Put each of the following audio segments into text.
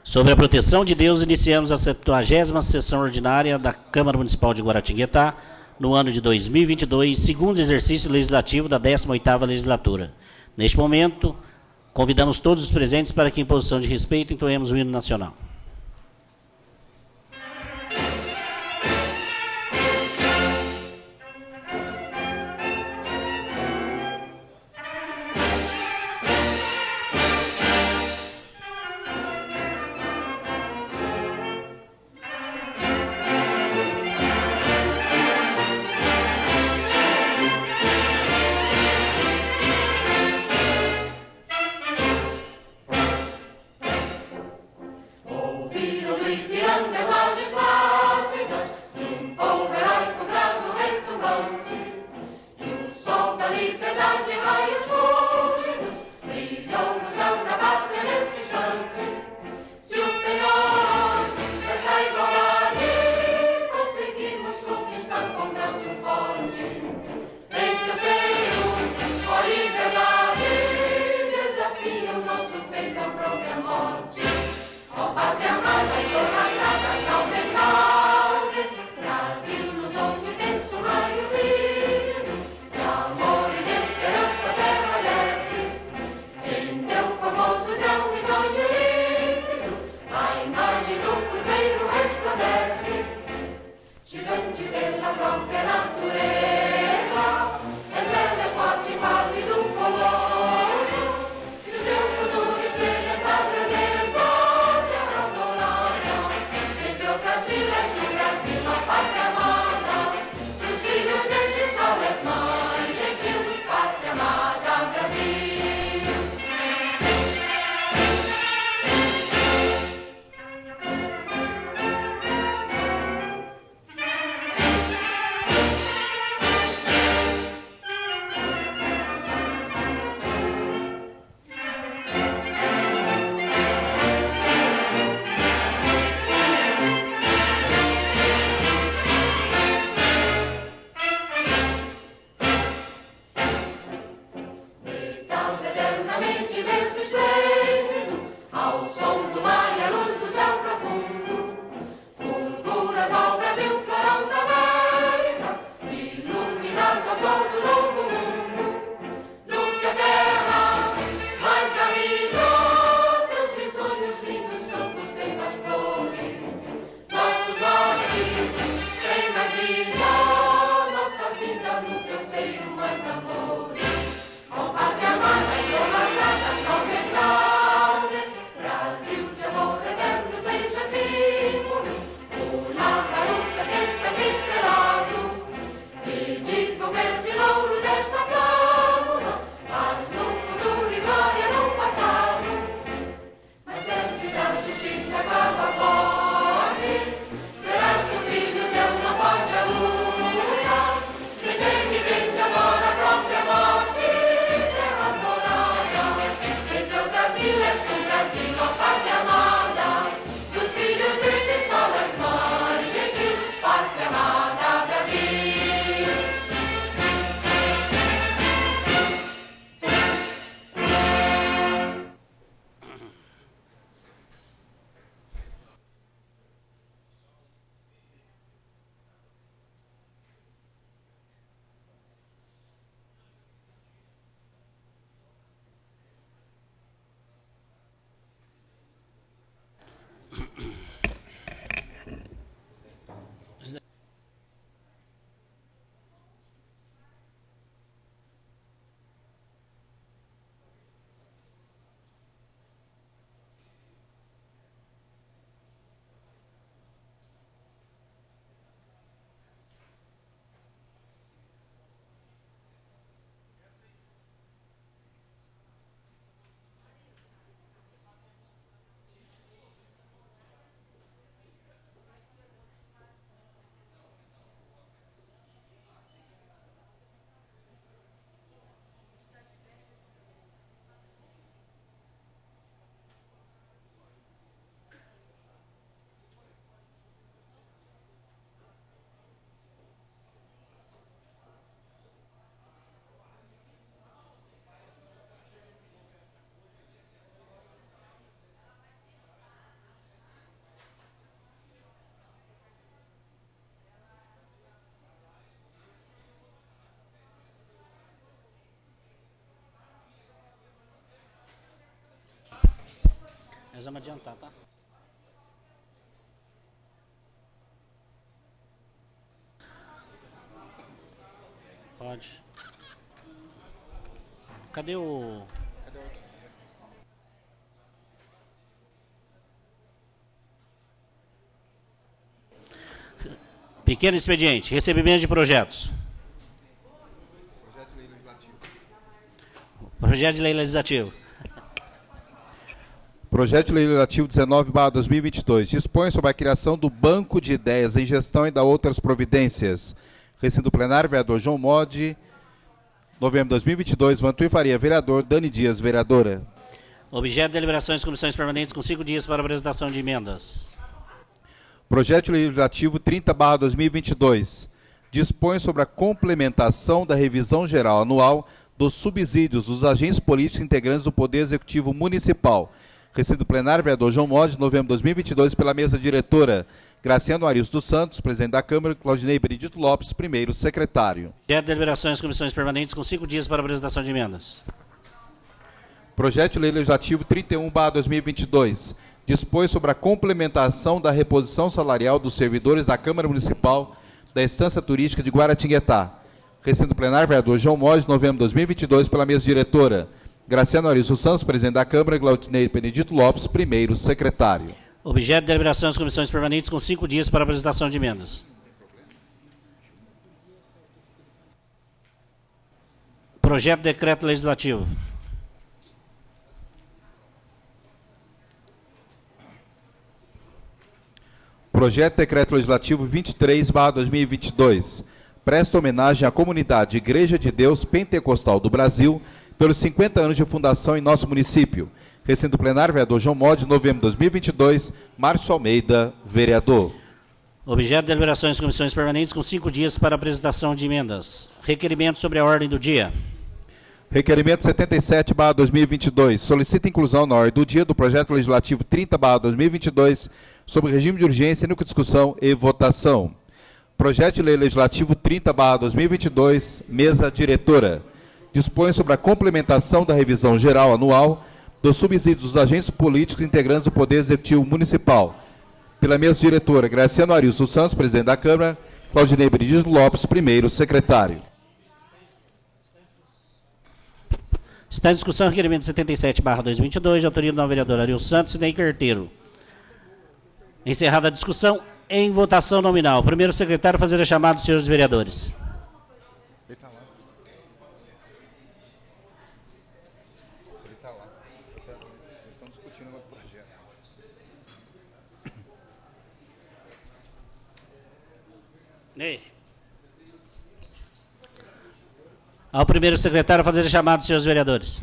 Sobre a proteção de Deus, iniciamos a 70ª sessão ordinária da Câmara Municipal de Guaratinguetá, no ano de 2022, segundo exercício legislativo da 18ª legislatura. Neste momento, convidamos todos os presentes para que, em posição de respeito, entoemos o hino nacional. Oh Nós vamos adiantar, tá? Pode. Cadê o... Pequeno expediente, recebimento de projetos. Projeto de lei legislativo. Projeto de lei legislativo 19/2022 dispõe sobre a criação do Banco de Ideias em Gestão e da outras providências. Recinto plenário, vereador João Modi. Novembro de 2022, Vantuí Faria, vereador. Dani Dias, vereadora. Objeto de deliberações de comissões permanentes com 5 dias para apresentação de emendas. Projeto de lei legislativo 30/2022 dispõe sobre a complementação da revisão geral anual dos subsídios dos agentes políticos integrantes do Poder Executivo Municipal. Recinto plenário, vereador João Modi, novembro de 2022, pela mesa diretora. Graciano Arius dos Santos, presidente da Câmara. Claudinei Benedito Lopes, primeiro secretário. Objeto de deliberações de comissões permanentes com 5 dias para apresentação de emendas. Projeto de lei legislativo 31/2022 dispõe sobre a complementação da reposição salarial dos servidores da Câmara Municipal da Estância Turística de Guaratinguetá. Recinto plenário, vereador João Modi, novembro de 2022, pela mesa diretora. Graciano Arius dos Santos, presidente da Câmara. Claudinei Benedito Lopes, primeiro secretário. Objeto de deliberações de comissões permanentes com 5 dias para apresentação de emendas. Projeto de decreto legislativo. Projeto de decreto legislativo 23/2022 presta homenagem à comunidade Igreja de Deus Pentecostal do Brasil pelos 50 anos de fundação em nosso município. Recinto plenário, vereador João Modi, novembro de 2022, Márcio Almeida, vereador. Objeto de deliberações de comissões permanentes com 5 dias para apresentação de emendas. Requerimento sobre a ordem do dia. Requerimento 77/2022 solicita inclusão na ordem do dia do projeto legislativo 30/2022 sobre regime de urgência, única discussão e votação. Projeto de lei legislativo 30/2022, mesa diretora. Dispõe sobre a complementação da revisão geral anual dos subsídios dos agentes políticos integrantes do Poder Executivo Municipal. Pela mesa diretora, Graciano Arius dos Santos, presidente da Câmara. Claudinei Benedito Lopes, primeiro secretário. Está em discussão o requerimento 77/2022, de autoria do novo vereador Arius Santos e Ney Carteiro. Encerrada a discussão, em votação nominal. Primeiro secretário, fazer a chamada dos senhores vereadores. Ele está lá. Ele está lá. Eles estão discutindo o projeto. Ney. Ao primeiro secretário, fazer a chamada dos senhores vereadores.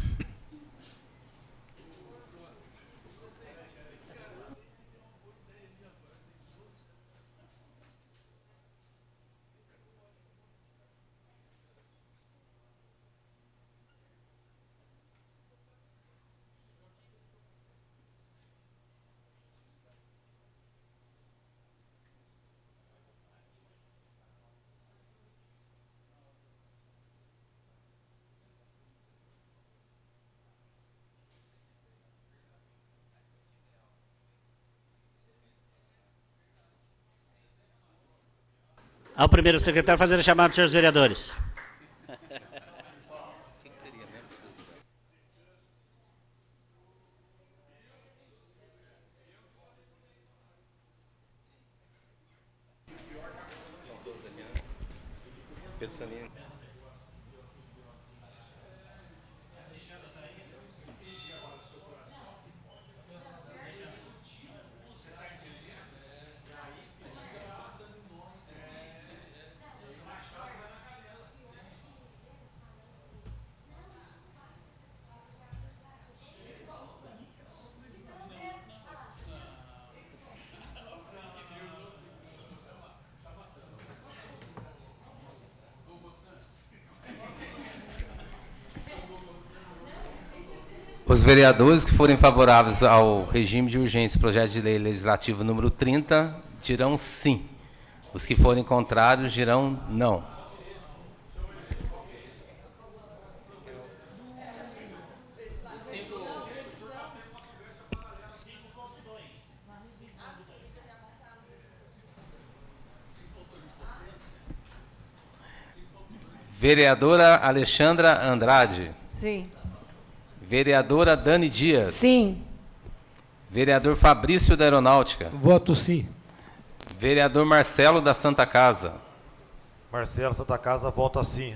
Ao primeiro secretário, fazer a chamada dos senhores vereadores. Os vereadores que forem favoráveis ao regime de urgência, projeto de lei legislativo número 30, dirão sim. Os que forem contrários dirão não. Vereadora Alexandra Andrade. Sim. Vereadora Dani Dias. Sim. Vereador Fabrício da Aeronáutica. Voto sim. Vereador Marcelo da Santa Casa. Marcelo Santa Casa vota sim.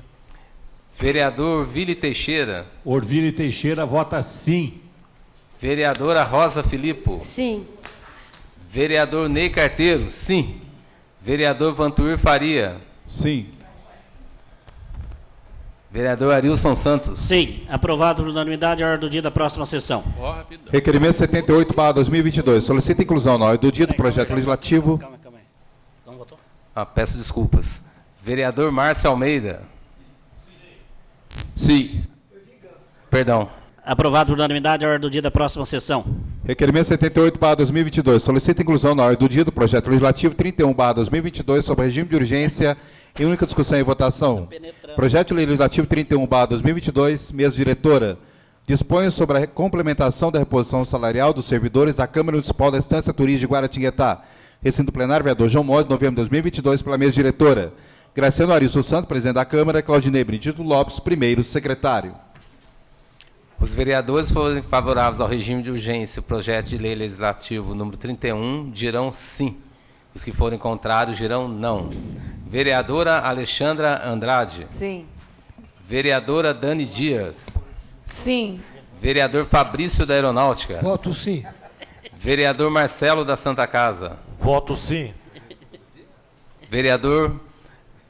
Vereador Vili Teixeira. Orville Teixeira vota sim. Vereadora Rosa Filippo. Sim. Vereador Ney Carteiro. Sim. Vereador Vantuir Faria. Sim. Vereador Arilson Santos. Sim. Aprovado por unanimidade. A ordem do dia da próxima sessão. Requerimento 78/2022. Solicita inclusão na ordem do dia do projeto legislativo. Calma aí. Não votou? Peço desculpas. Vereador Márcio Almeida. Sim. Perdão. Aprovado por unanimidade. A ordem do dia da próxima sessão. Requerimento 78/2022. Solicita inclusão na ordem do dia do projeto legislativo 31/2022 sobre regime de urgência em única discussão e votação. Projeto legislativo 31/2022, mesa diretora. Dispõe sobre a complementação da reposição salarial dos servidores da Câmara Municipal da Estância Turística de Guaratinguetá. Recinto plenário, vereador João Mode, novembro de 2022, pela mesa diretora. Graciano Arilson Santos, presidente da Câmara. Claudinei Benedito Lopes, primeiro secretário. Os vereadores forem favoráveis ao regime de urgência, o projeto de lei legislativo número 31, dirão sim. Os que forem contrários, dirão não. Vereadora Alexandra Andrade. Sim. Vereadora Dani Dias. Sim. Vereador Fabrício da Aeronáutica. Voto sim. Vereador Marcelo da Santa Casa. Voto sim. Vereador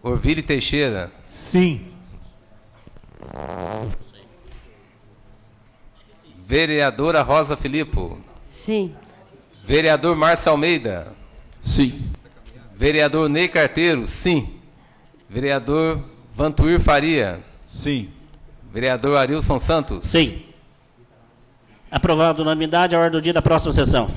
Orville Teixeira. Sim. Vereadora Rosa Filippo. Sim. Vereador Márcio Almeida. Sim. Vereador Ney Carteiro. Sim. Vereador Vantuir Faria. Sim. Vereador Arilson Santos. Sim. Aprovado por unanimidade. A ordem do dia da próxima sessão.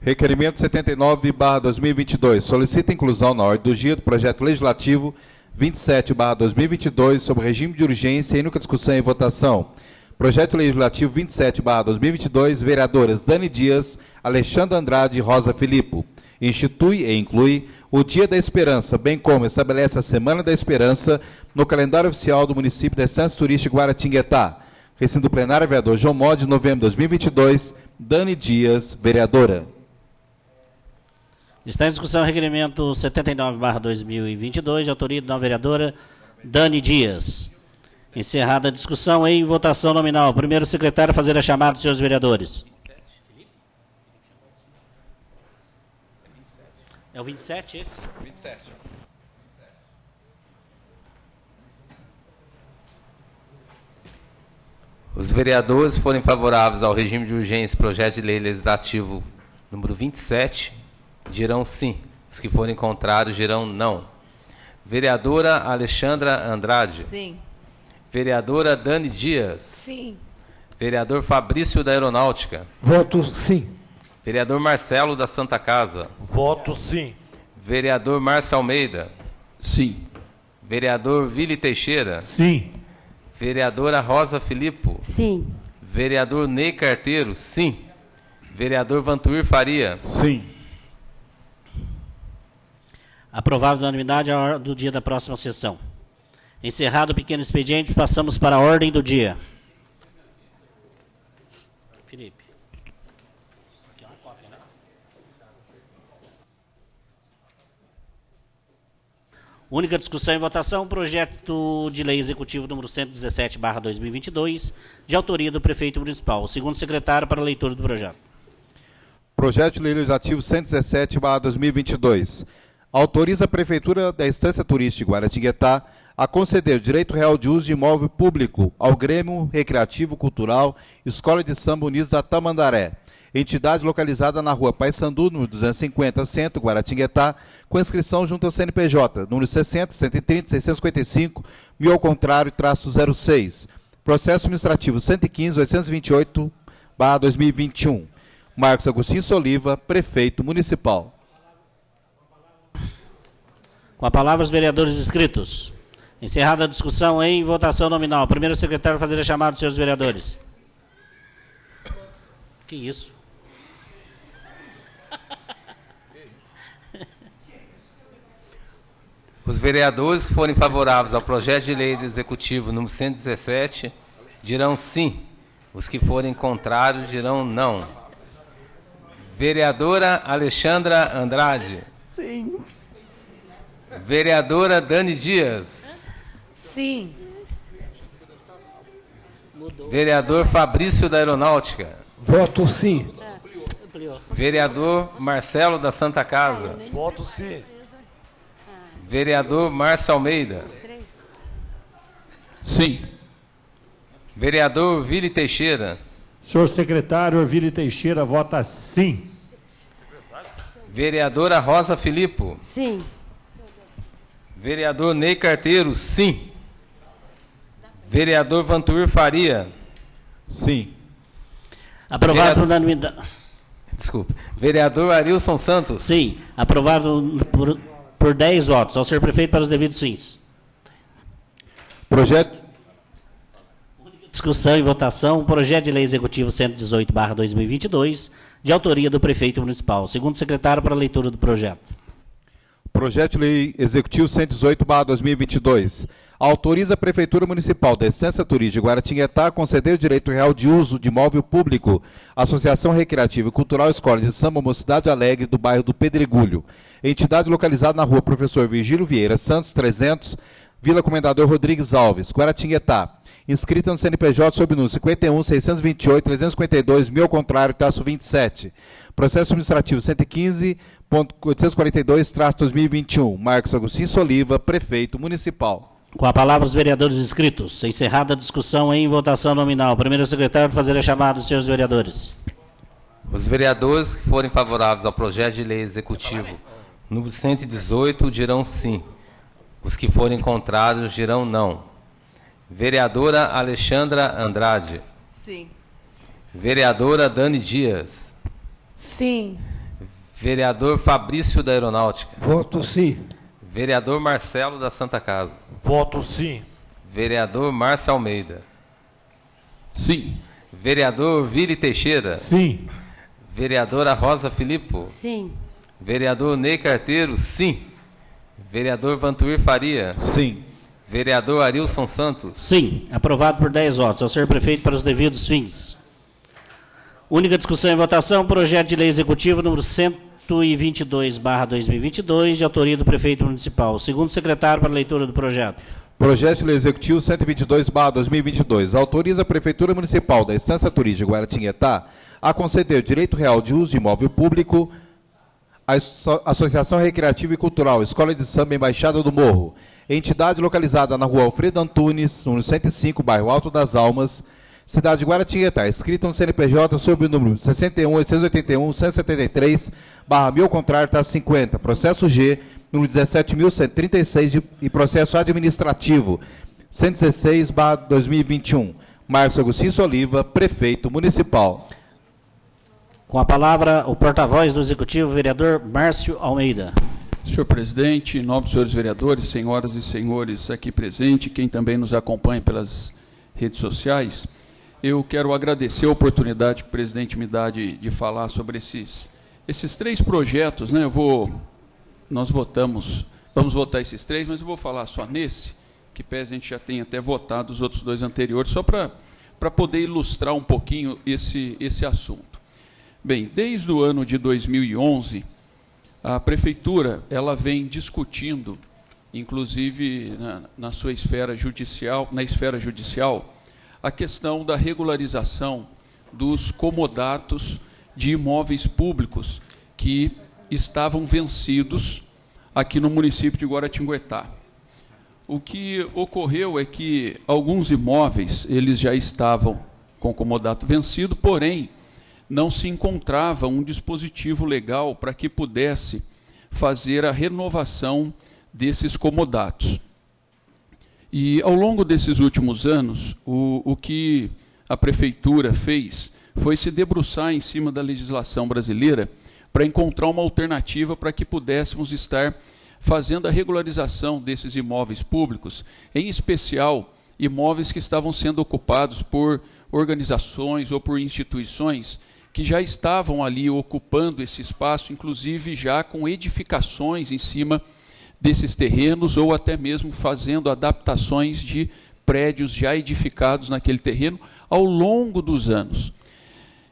Requerimento 79/2022. Solicita inclusão na ordem do dia do projeto legislativo 27/2022 sobre regime de urgência em única discussão e votação. Projeto legislativo 27/2022, vereadoras Dani Dias, Alexandra Andrade e Rosa Filippo. Institui e inclui o Dia da Esperança, bem como estabelece a Semana da Esperança no calendário oficial do município da Estância Turística de Guaratinguetá. Recinto plenário, vereador João Mode, novembro de 2022, Dani Dias, vereadora. Está em discussão o requerimento 79/2022, de autoria da vereadora Dani Dias. Encerrada a discussão, em votação nominal. Primeiro secretário a fazer a chamada dos senhores vereadores. É o 27 esse? 27. Os vereadores forem favoráveis ao regime de urgência, projeto de lei legislativo número 27, dirão sim. Os que forem contrários, dirão não. Vereadora Alexandra Andrade. Sim. Vereadora Dani Dias. Sim. Vereador Fabrício da Aeronáutica. Voto sim. Vereador Marcelo da Santa Casa. Voto sim. Vereador Márcio Almeida. Sim. Vereador Vili Teixeira. Sim. Vereadora Rosa Filippo. Sim. Vereador Ney Carteiro. Sim. Vereador Vantuir Faria. Sim. Aprovado por unanimidade a ordem do dia da próxima sessão. Encerrado o pequeno expediente, passamos para a ordem do dia. Felipe. Única discussão e votação, projeto de lei executivo número 117/2022, de autoria do prefeito municipal. O segundo secretário para a leitura do projeto. Projeto de lei legislativo 117/2022. Autoriza a Prefeitura da Estância Turística de Guaratinguetá a conceder direito real de uso de imóvel público ao Grêmio Recreativo Cultural Escola de Samba Unidos da Tamandaré, entidade localizada na rua Paissandu, número 250, Centro, Guaratinguetá, com inscrição junto ao CNPJ, número 60, 130, 655, mil ao contrário, traço 06. Processo administrativo 115.828/2021. Marcos Agostinho Soliva, prefeito municipal. Com a palavra os vereadores inscritos. Encerrada a discussão, em votação nominal. Primeiro secretário a fazer a chamada dos senhores vereadores. Que isso? Os vereadores que forem favoráveis ao projeto de lei do Executivo número 117 dirão sim. Os que forem contrários dirão não. Vereadora Alexandra Andrade. Sim. Vereadora Dani Dias. Sim. Vereador Fabrício da Aeronáutica. Voto sim. Vereador Marcelo da Santa Casa. Voto sim. Vereador Márcio Almeida. Sim. Vereador Vili Teixeira. Senhor secretário, Orville Teixeira vota sim. Vereadora Rosa Filippo. Sim. Vereador Ney Carteiro, sim. Vereador Vantuir Faria. Sim. Aprovado por unanimidade. Desculpe. Vereador Arilson Santos. Sim. Aprovado por 10 votos. Ao senhor prefeito para os devidos fins. Projeto. Discussão e votação. Projeto de lei executivo 118/2022, de autoria do prefeito municipal. Segundo secretário, para a leitura do projeto. Projeto de lei executivo 118/2022. Autoriza a Prefeitura Municipal da Estância Turística de Guaratinguetá a conceder o direito real de uso de imóvel público à Associação Recreativa e Cultural Escola de Samba Mocidade Alegre do bairro do Pedregulho, entidade localizada na rua Professor Virgílio Vieira Santos, 300, Vila Comendador Rodrigues Alves, Guaratinguetá. Inscrita no CNPJ sob número 51.628.352, mil ao contrário, traço 27. Processo administrativo 115.842-2021. Marcos Agostinho Soliva, prefeito municipal. Com a palavra os vereadores inscritos. Encerrada a discussão em votação nominal. Primeiro secretário, fazer a chamada dos senhores vereadores. Os vereadores que forem favoráveis ao projeto de lei executivo número 118 dirão sim. Os que forem contrários dirão não. Vereadora Alexandra Andrade. Sim. Vereadora Dani Dias. Sim. Vereador Fabrício da Aeronáutica. Voto sim. Vereador Marcelo da Santa Casa. Voto sim. Vereador Márcio Almeida. Sim. Vereador Vili Teixeira. Sim. Vereadora Rosa Filippo. Sim. Vereador Ney Carteiro, sim. Vereador Vantuir Faria. Sim. Vereador Arilson Santos. Sim. Aprovado por 10 votos. Ao senhor prefeito para os devidos fins. Única discussão e votação. Projeto de lei executivo número 122/2022, de autoria do prefeito municipal. Segundo secretário, para a leitura do projeto. Projeto de lei executivo 122/2022. Autoriza a Prefeitura Municipal da Estância Turística de Guaratinguetá a conceder o direito real de uso de imóvel público à Associação Recreativa e Cultural Escola de Samba Embaixada do Morro, entidade localizada na rua Alfredo Antunes, número 105, bairro Alto das Almas, cidade de Guaratinguetá, escrita no CNPJ sob o número 61.881.173/1000, contrário, tá 50. Processo G, número 17.136 e processo administrativo 116/2021. Marcos Agostinho Soliva, prefeito municipal. Com a palavra, o porta-voz do Executivo, vereador Márcio Almeida. Senhor presidente, em nome dos senhores vereadores, senhoras e senhores aqui presentes, quem também nos acompanha pelas redes sociais, eu quero agradecer a oportunidade que o presidente me dá de falar sobre esses 3 projetos, né? Nós vamos votar esses 3, mas eu vou falar só nesse, que pese a gente já tenha até votado os outros 2 anteriores, só para poder ilustrar um pouquinho esse assunto. Bem, desde o ano de 2011, a Prefeitura ela vem discutindo, inclusive na esfera judicial, a questão da regularização dos comodatos de imóveis públicos que estavam vencidos aqui no município de Guaratinguetá. O que ocorreu é que alguns imóveis eles já estavam com comodato vencido, porém não se encontrava um dispositivo legal para que pudesse fazer a renovação desses comodatos. E, ao longo desses últimos anos, o que a Prefeitura fez foi se debruçar em cima da legislação brasileira para encontrar uma alternativa para que pudéssemos estar fazendo a regularização desses imóveis públicos, em especial imóveis que estavam sendo ocupados por organizações ou por instituições que já estavam ali ocupando esse espaço, inclusive já com edificações em cima desses terrenos ou até mesmo fazendo adaptações de prédios já edificados naquele terreno ao longo dos anos.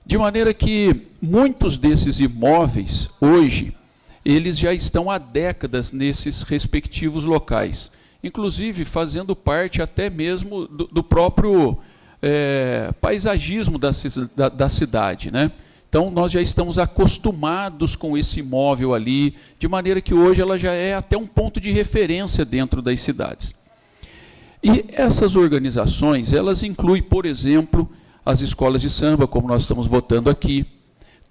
De maneira que muitos desses imóveis, hoje, eles já estão há décadas nesses respectivos locais, inclusive fazendo parte até mesmo do próprio paisagismo da cidade, né? Então, nós já estamos acostumados com esse imóvel ali, de maneira que hoje ela já é até um ponto de referência dentro das cidades. E essas organizações, elas incluem, por exemplo, as escolas de samba, como nós estamos votando aqui,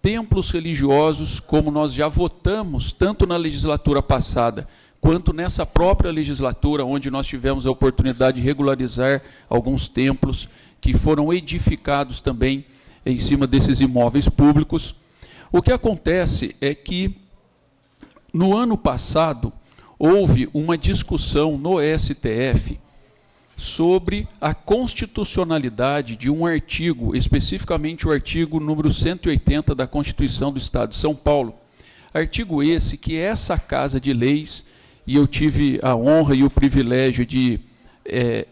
templos religiosos, como nós já votamos, tanto na legislatura passada, quanto nessa própria legislatura, onde nós tivemos a oportunidade de regularizar alguns templos que foram edificados também em cima desses imóveis públicos. O que acontece é que, no ano passado, houve uma discussão no STF sobre a constitucionalidade de um artigo, especificamente o artigo número 180 da Constituição do Estado de São Paulo. Artigo esse que essa Casa de Leis, e eu tive a honra e o privilégio de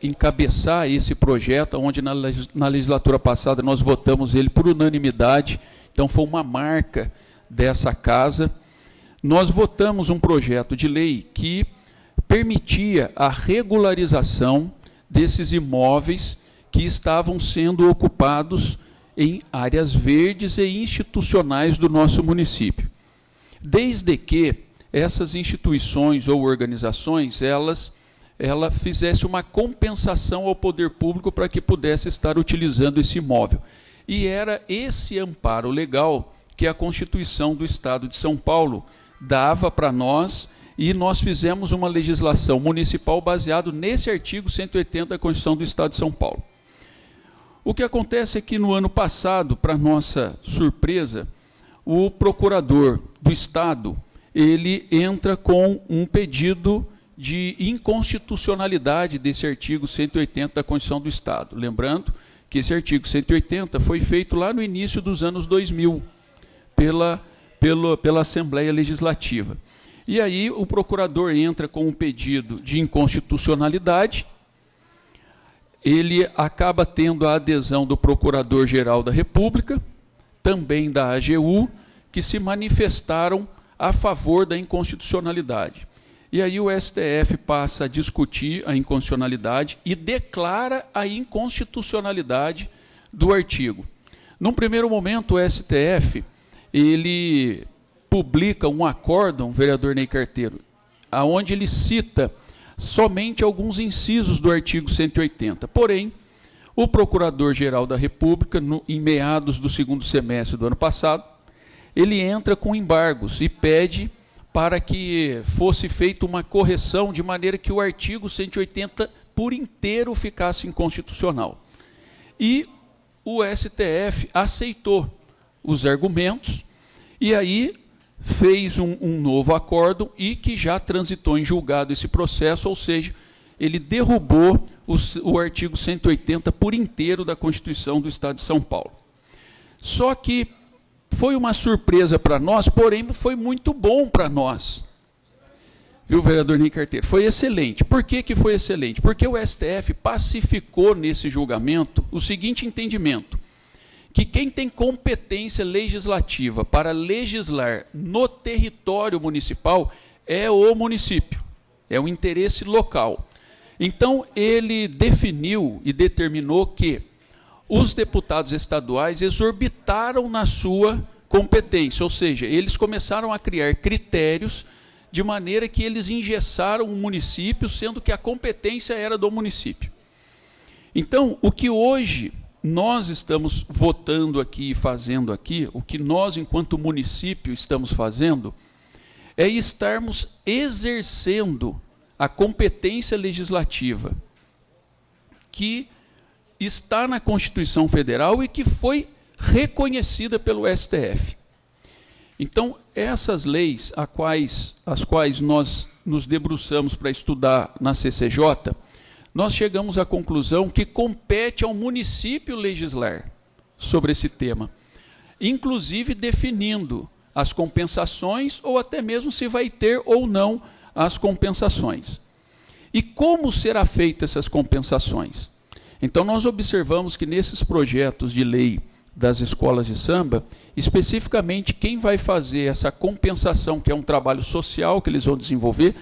encabeçar esse projeto, onde na legislatura passada nós votamos ele por unanimidade, então foi uma marca dessa casa. Nós votamos um projeto de lei que permitia a regularização desses imóveis que estavam sendo ocupados em áreas verdes e institucionais do nosso município. Desde que essas instituições ou organizações, ela fizesse uma compensação ao poder público para que pudesse estar utilizando esse imóvel. E era esse amparo legal que a Constituição do Estado de São Paulo dava para nós, e nós fizemos uma legislação municipal baseado nesse artigo 180 da Constituição do Estado de São Paulo. O que acontece é que no ano passado, para nossa surpresa, o procurador do Estado, ele entra com um pedido de inconstitucionalidade desse artigo 180 da Constituição do Estado. Lembrando que esse artigo 180 foi feito lá no início dos anos 2000, pela Assembleia Legislativa. E aí o procurador entra com um pedido de inconstitucionalidade, ele acaba tendo a adesão do Procurador-Geral da República, também da AGU, que se manifestaram a favor da inconstitucionalidade. E aí o STF passa a discutir a inconstitucionalidade e declara a inconstitucionalidade do artigo. Num primeiro momento, o STF ele publica um acórdão, vereador Ney Carteiro, aonde ele cita somente alguns incisos do artigo 180. Porém, o Procurador-Geral da República, em meados do segundo semestre do ano passado, ele entra com embargos e pede para que fosse feita uma correção de maneira que o artigo 180 por inteiro ficasse inconstitucional. E o STF aceitou os argumentos e aí fez um novo acórdão e que já transitou em julgado esse processo, ou seja, ele derrubou o artigo 180 por inteiro da Constituição do Estado de São Paulo. Só que foi uma surpresa para nós, porém foi muito bom para nós. Viu, vereador Ney Carteiro? Foi excelente. Por que que foi excelente? Porque o STF pacificou nesse julgamento o seguinte entendimento, que quem tem competência legislativa para legislar no território municipal é o município, é o interesse local. Então, ele definiu e determinou que os deputados estaduais exorbitaram na sua competência, ou seja, eles começaram a criar critérios de maneira que eles engessaram o município, sendo que a competência era do município. Então, o que hoje nós estamos votando aqui e fazendo aqui, o que nós, enquanto município, estamos fazendo, é estarmos exercendo a competência legislativa que está na Constituição Federal e que foi reconhecida pelo STF. Então, essas leis as quais nós nos debruçamos para estudar na CCJ, nós chegamos à conclusão que compete ao município legislar sobre esse tema, inclusive definindo as compensações ou até mesmo se vai ter ou não as compensações. E como será feita essas compensações? Então, nós observamos que nesses projetos de lei das escolas de samba, especificamente quem vai fazer essa compensação, que é um trabalho social que eles vão desenvolver,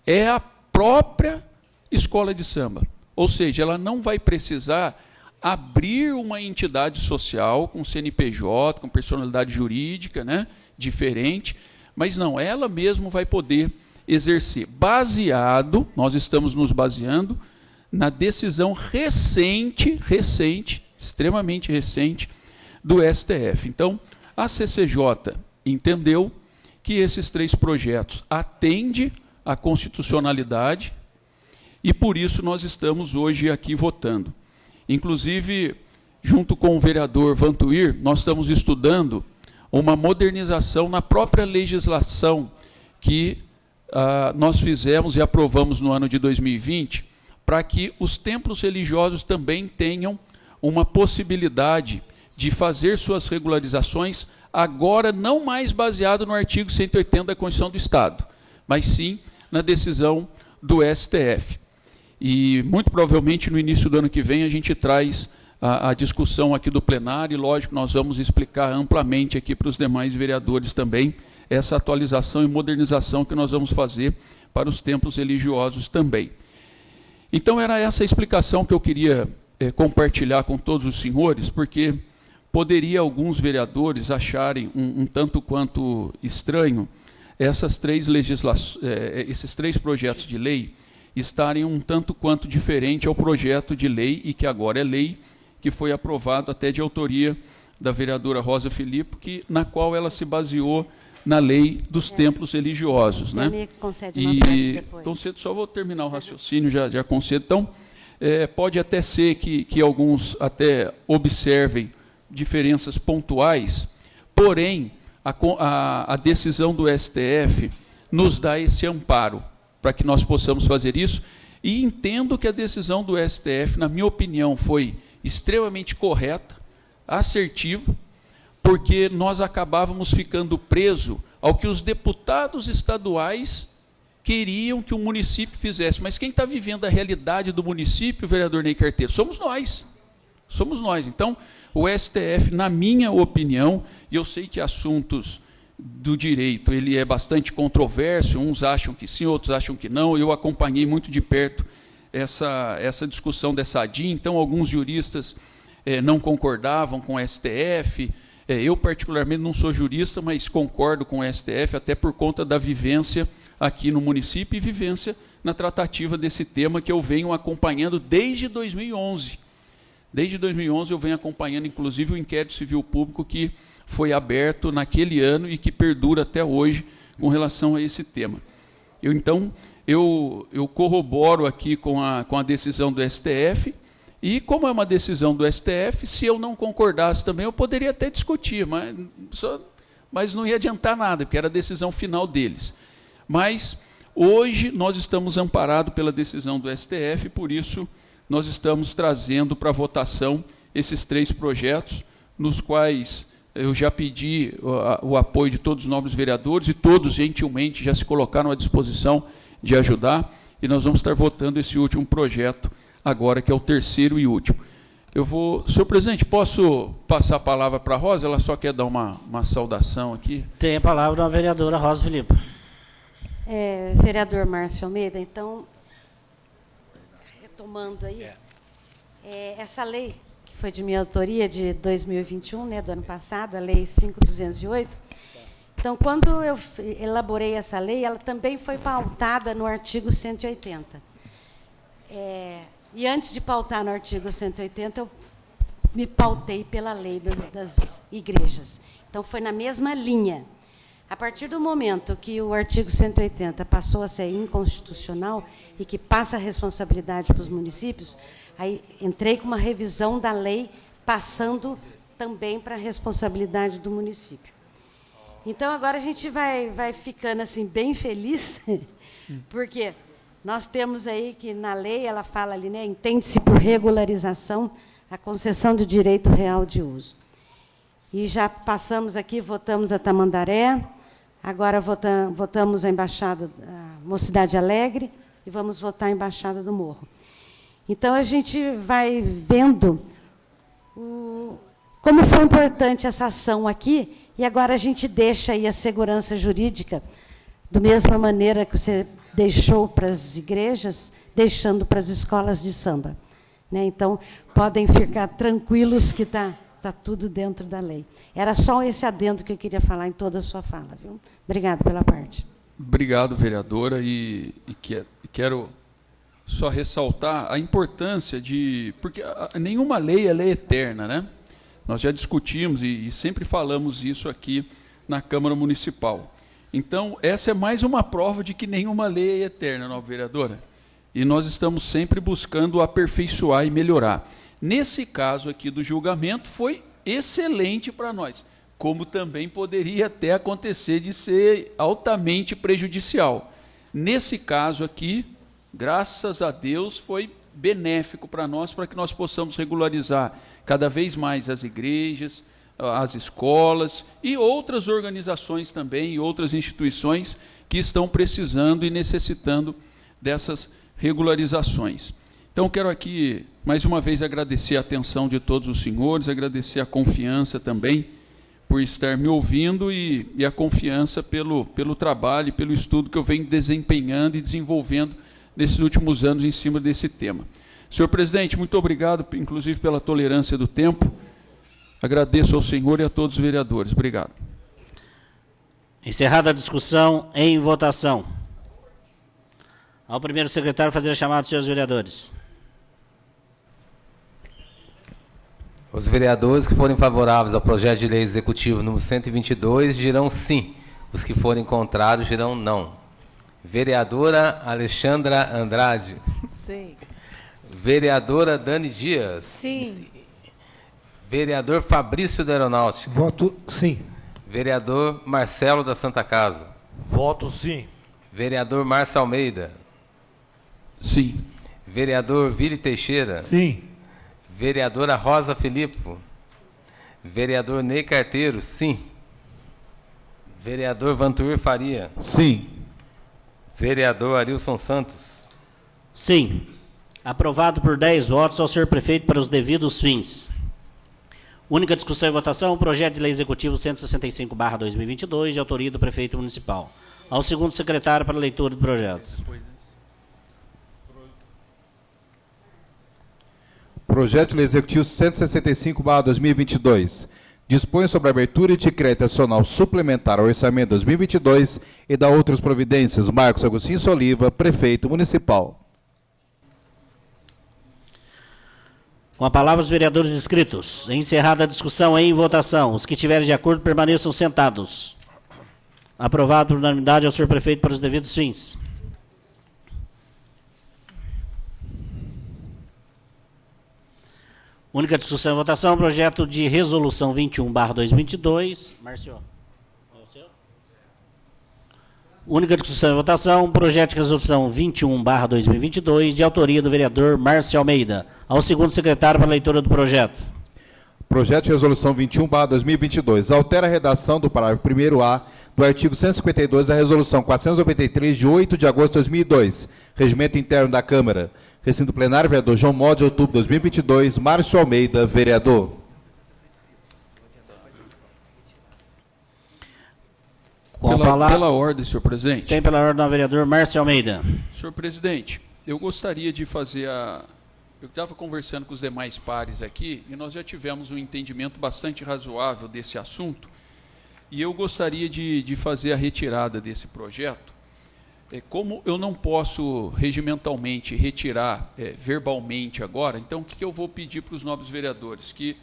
é a própria escola de samba. Ou seja, ela não vai precisar abrir uma entidade social com CNPJ, com personalidade jurídica, né, diferente, mas não, ela mesma vai poder exercer, baseado, nós estamos nos baseando na decisão recente, extremamente recente, do STF. Então, a CCJ entendeu que esses 3 projetos atendem à constitucionalidade e, por isso, nós estamos hoje aqui votando. Inclusive, junto com o vereador Vantuir, nós estamos estudando uma modernização na própria legislação que nós fizemos e aprovamos no ano de 2020, para que os templos religiosos também tenham uma possibilidade de fazer suas regularizações, agora não mais baseado no artigo 180 da Constituição do Estado, mas sim na decisão do STF. E, muito provavelmente, no início do ano que vem, a gente traz a discussão aqui do plenário, e, lógico, nós vamos explicar amplamente aqui para os demais vereadores também essa atualização e modernização que nós vamos fazer para os templos religiosos também. Então, era essa a explicação que eu queria compartilhar com todos os senhores, porque poderia alguns vereadores acharem um tanto quanto estranho esses 3 projetos de lei estarem um tanto quanto diferente ao projeto de lei, e que agora é lei, que foi aprovado até de autoria da vereadora Rosa Filipe, na qual ela se baseou na lei dos templos religiosos. Né? Me concede uma parte depois. Concedo, só vou terminar o raciocínio, já concedo. Então, pode até ser que alguns até observem diferenças pontuais, porém, a decisão do STF nos dá esse amparo para que nós possamos fazer isso, e entendo que a decisão do STF, na minha opinião, foi extremamente correta, assertiva, porque nós acabávamos ficando presos ao que os deputados estaduais queriam que o município fizesse. Mas quem está vivendo a realidade do município, vereador Ney Carteiro, somos nós. Somos nós. Então, o STF, na minha opinião, e eu sei que assuntos do direito ele é bastante controverso, uns acham que sim, outros acham que não, eu acompanhei muito de perto essa discussão dessa ADIM, então alguns juristas não concordavam com o STF, eu particularmente não sou jurista, mas concordo com o STF, até por conta da vivência aqui no município e vivência na tratativa desse tema que eu venho acompanhando desde 2011. Desde 2011 eu venho acompanhando, inclusive, o inquérito civil público que foi aberto naquele ano e que perdura até hoje com relação a esse tema. Então, eu corroboro aqui com a decisão do STF, e como é uma decisão do STF, se eu não concordasse também, eu poderia até discutir, mas não ia adiantar nada, porque era a decisão final deles. Mas, hoje, nós estamos amparados pela decisão do STF, por isso, nós estamos trazendo para votação esses 3 projetos, nos quais eu já pedi o apoio de todos os nobres vereadores, e todos, gentilmente, já se colocaram à disposição de ajudar, e nós vamos estar votando esse último projeto agora, que é o 3º e último. Senhor presidente, posso passar a palavra para a Rosa? Ela só quer dar uma saudação aqui. Tem a palavra da vereadora Rosa Filipe. Vereador Márcio Almeida, então, retomando aí, essa lei, que foi de minha autoria, de 2021, né, do ano passado, a Lei 5.208, então, quando eu elaborei essa lei, ela também foi pautada no artigo 180. E antes de pautar no artigo 180, eu me pautei pela lei das igrejas. Então, foi na mesma linha. A partir do momento que o artigo 180 passou a ser inconstitucional e que passa a responsabilidade para os municípios, aí entrei com uma revisão da lei, passando também para a responsabilidade do município. Então, agora a gente vai ficando assim, bem feliz, porque nós temos aí que, na lei, ela fala ali, né, entende-se por regularização a concessão do direito real de uso. E já passamos aqui, votamos a Tamandaré, agora votamos a Embaixada Mocidade Alegre e vamos votar em Baixada do Morro. Então, a gente vai vendo como foi importante essa ação aqui, e agora a gente deixa aí a segurança jurídica, da mesma maneira que você deixou para as igrejas, deixando para as escolas de samba. Né? Então, podem ficar tranquilos que está tudo dentro da lei. Era só esse adendo que eu queria falar em toda a sua fala. Viu? Obrigado pela parte. Obrigado, vereadora, e quero só ressaltar a importância de... Porque nenhuma lei é eterna, né? Nós já discutimos e sempre falamos isso aqui na Câmara Municipal. Então, essa é mais uma prova de que nenhuma lei é eterna, não, vereadora? E nós estamos sempre buscando aperfeiçoar e melhorar. Nesse caso aqui do julgamento, foi excelente para nós, como também poderia até acontecer de ser altamente prejudicial. Nesse caso aqui, graças a Deus, foi benéfico para nós, para que nós possamos regularizar cada vez mais as igrejas, as escolas e outras organizações também, e outras instituições que estão precisando e necessitando dessas regularizações. Então, quero aqui, mais uma vez, agradecer a atenção de todos os senhores, agradecer a confiança também por estar me ouvindo e a confiança pelo trabalho e pelo estudo que eu venho desempenhando e desenvolvendo nesses últimos anos em cima desse tema. Senhor presidente, muito obrigado, inclusive, pela tolerância do tempo. Agradeço ao senhor e a todos os vereadores. Obrigado. Encerrada a discussão, em votação. Ao primeiro secretário fazer a chamada dos senhores vereadores. Os vereadores que forem favoráveis ao projeto de lei executivo número 122 dirão sim. Os que forem contrários dirão não. Vereadora Alexandra Andrade. Sim. Vereadora Dani Dias. Sim. Vereador Fabrício da Aeronáutica. Voto sim. Vereador Marcelo da Santa Casa. Voto sim. Vereador Márcio Almeida. Sim. Vereador Vili Teixeira. Sim. Vereadora Rosa Filippo. Vereador Ney Carteiro. Sim. Vereador Vantuir Faria. Sim. Vereador Arilson Santos. Sim. Aprovado por 10 votos ao senhor prefeito para os devidos fins. Única discussão e votação, o projeto de lei executivo 165/2022, de autoria do prefeito municipal. Ao segundo secretário para a leitura do projeto. Projeto de lei executivo 165/2022. Dispõe sobre a abertura de crédito adicional suplementar ao orçamento 2022 e dá outras providências. Marcos Agostinho Soliva, prefeito municipal. Com a palavra os vereadores inscritos. Encerrada a discussão, em votação. Os que tiverem de acordo permaneçam sentados. Aprovado por unanimidade ao senhor prefeito para os devidos fins. Única discussão e votação, projeto de resolução 21/2022. Márcio, é o seu? Única discussão e votação, projeto de resolução 21/2022, de autoria do vereador Márcio Almeida. Ao segundo secretário para a leitura do projeto. Projeto de resolução 21/2022. Altera a redação do parágrafo 1º-A do artigo 152 da resolução 493, de 8 de agosto de 2002. Regimento interno da Câmara. Recinto plenário, vereador João Mó, de outubro de 2022. Márcio Almeida, vereador. Com a palavra, Pela ordem, senhor presidente. tem pela ordem o vereador Márcio Almeida. Senhor presidente, eu gostaria de fazer a... Eu estava conversando com os demais pares aqui e nós já tivemos um entendimento bastante razoável desse assunto e eu gostaria de fazer a retirada desse projeto. Como eu não posso regimentalmente retirar verbalmente agora, então o que eu vou pedir para os nobres vereadores? Que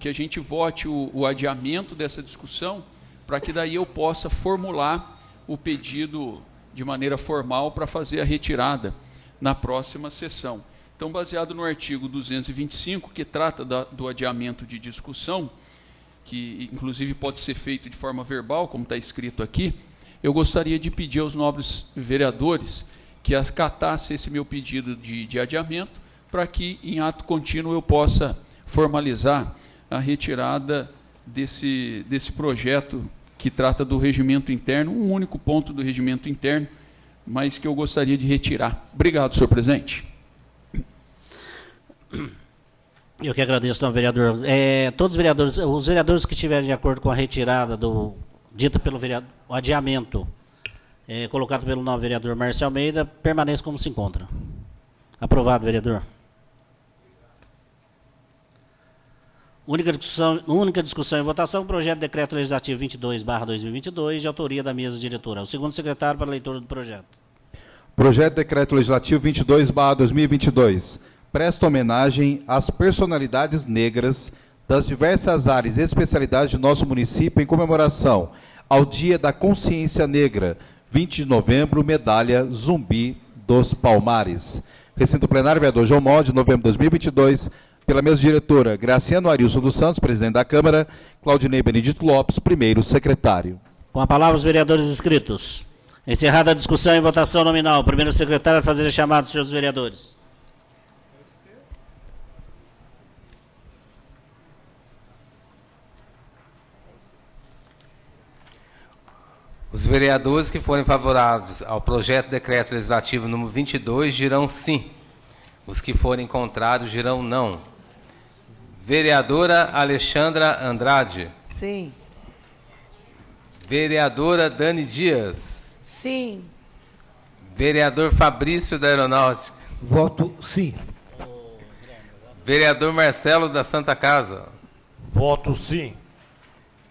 a gente vote o adiamento dessa discussão para que daí eu possa formular o pedido de maneira formal para fazer a retirada na próxima sessão. Então, baseado no artigo 225, que trata do adiamento de discussão, que inclusive pode ser feito de forma verbal, como está escrito aqui, eu gostaria de pedir aos nobres vereadores que acatassem esse meu pedido de adiamento, para que, em ato contínuo, eu possa formalizar a retirada desse projeto que trata do regimento interno, um único ponto do regimento interno, mas que eu gostaria de retirar. Obrigado, senhor presidente. Eu que agradeço, senhor vereador. Todos os vereadores que estiverem de acordo com a retirada dita pelo vereador, o adiamento colocado pelo novo vereador Márcio Almeida, permaneça como se encontra. Aprovado, vereador. Única discussão e votação, projeto de decreto legislativo 22/2022, de autoria da mesa diretora. O segundo secretário para a leitura do projeto. Projeto de decreto legislativo 22/2022. Presta homenagem às personalidades negras das diversas áreas e especialidades de nosso município em comemoração ao Dia da Consciência Negra, 20 de novembro, medalha Zumbi dos Palmares. Recinto plenário, vereador João Mó, de novembro de 2022, pela mesa diretora, Graciano Arilson dos Santos, presidente da Câmara, Claudinei Benedito Lopes, primeiro secretário. Com a palavra os vereadores inscritos. Encerrada a discussão e votação nominal, o primeiro secretário vai fazer a chamada dos senhores vereadores. Os vereadores que forem favoráveis ao projeto de decreto legislativo número 22 dirão sim. Os que forem contrários dirão não. Vereadora Alexandra Andrade. Sim. Vereadora Dani Dias. Sim. Vereador Fabrício da Aeronáutica. Voto sim. Vereador Marcelo da Santa Casa. Voto sim.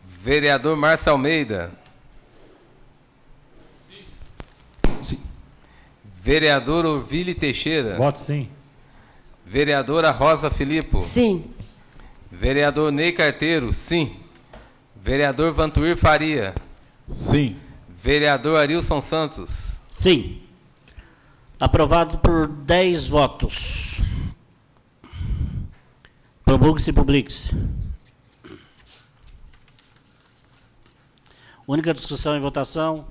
Vereador Márcio Almeida. Sim. Vereador Orville Teixeira. Voto sim. Vereadora Rosa Filippo. Sim. Vereador Ney Carteiro, sim. Vereador Vantuir Faria. Sim. Vereador Arilson Santos. Sim. Aprovado por 10 votos. Promulgue-se e publique-se. Única discussão e votação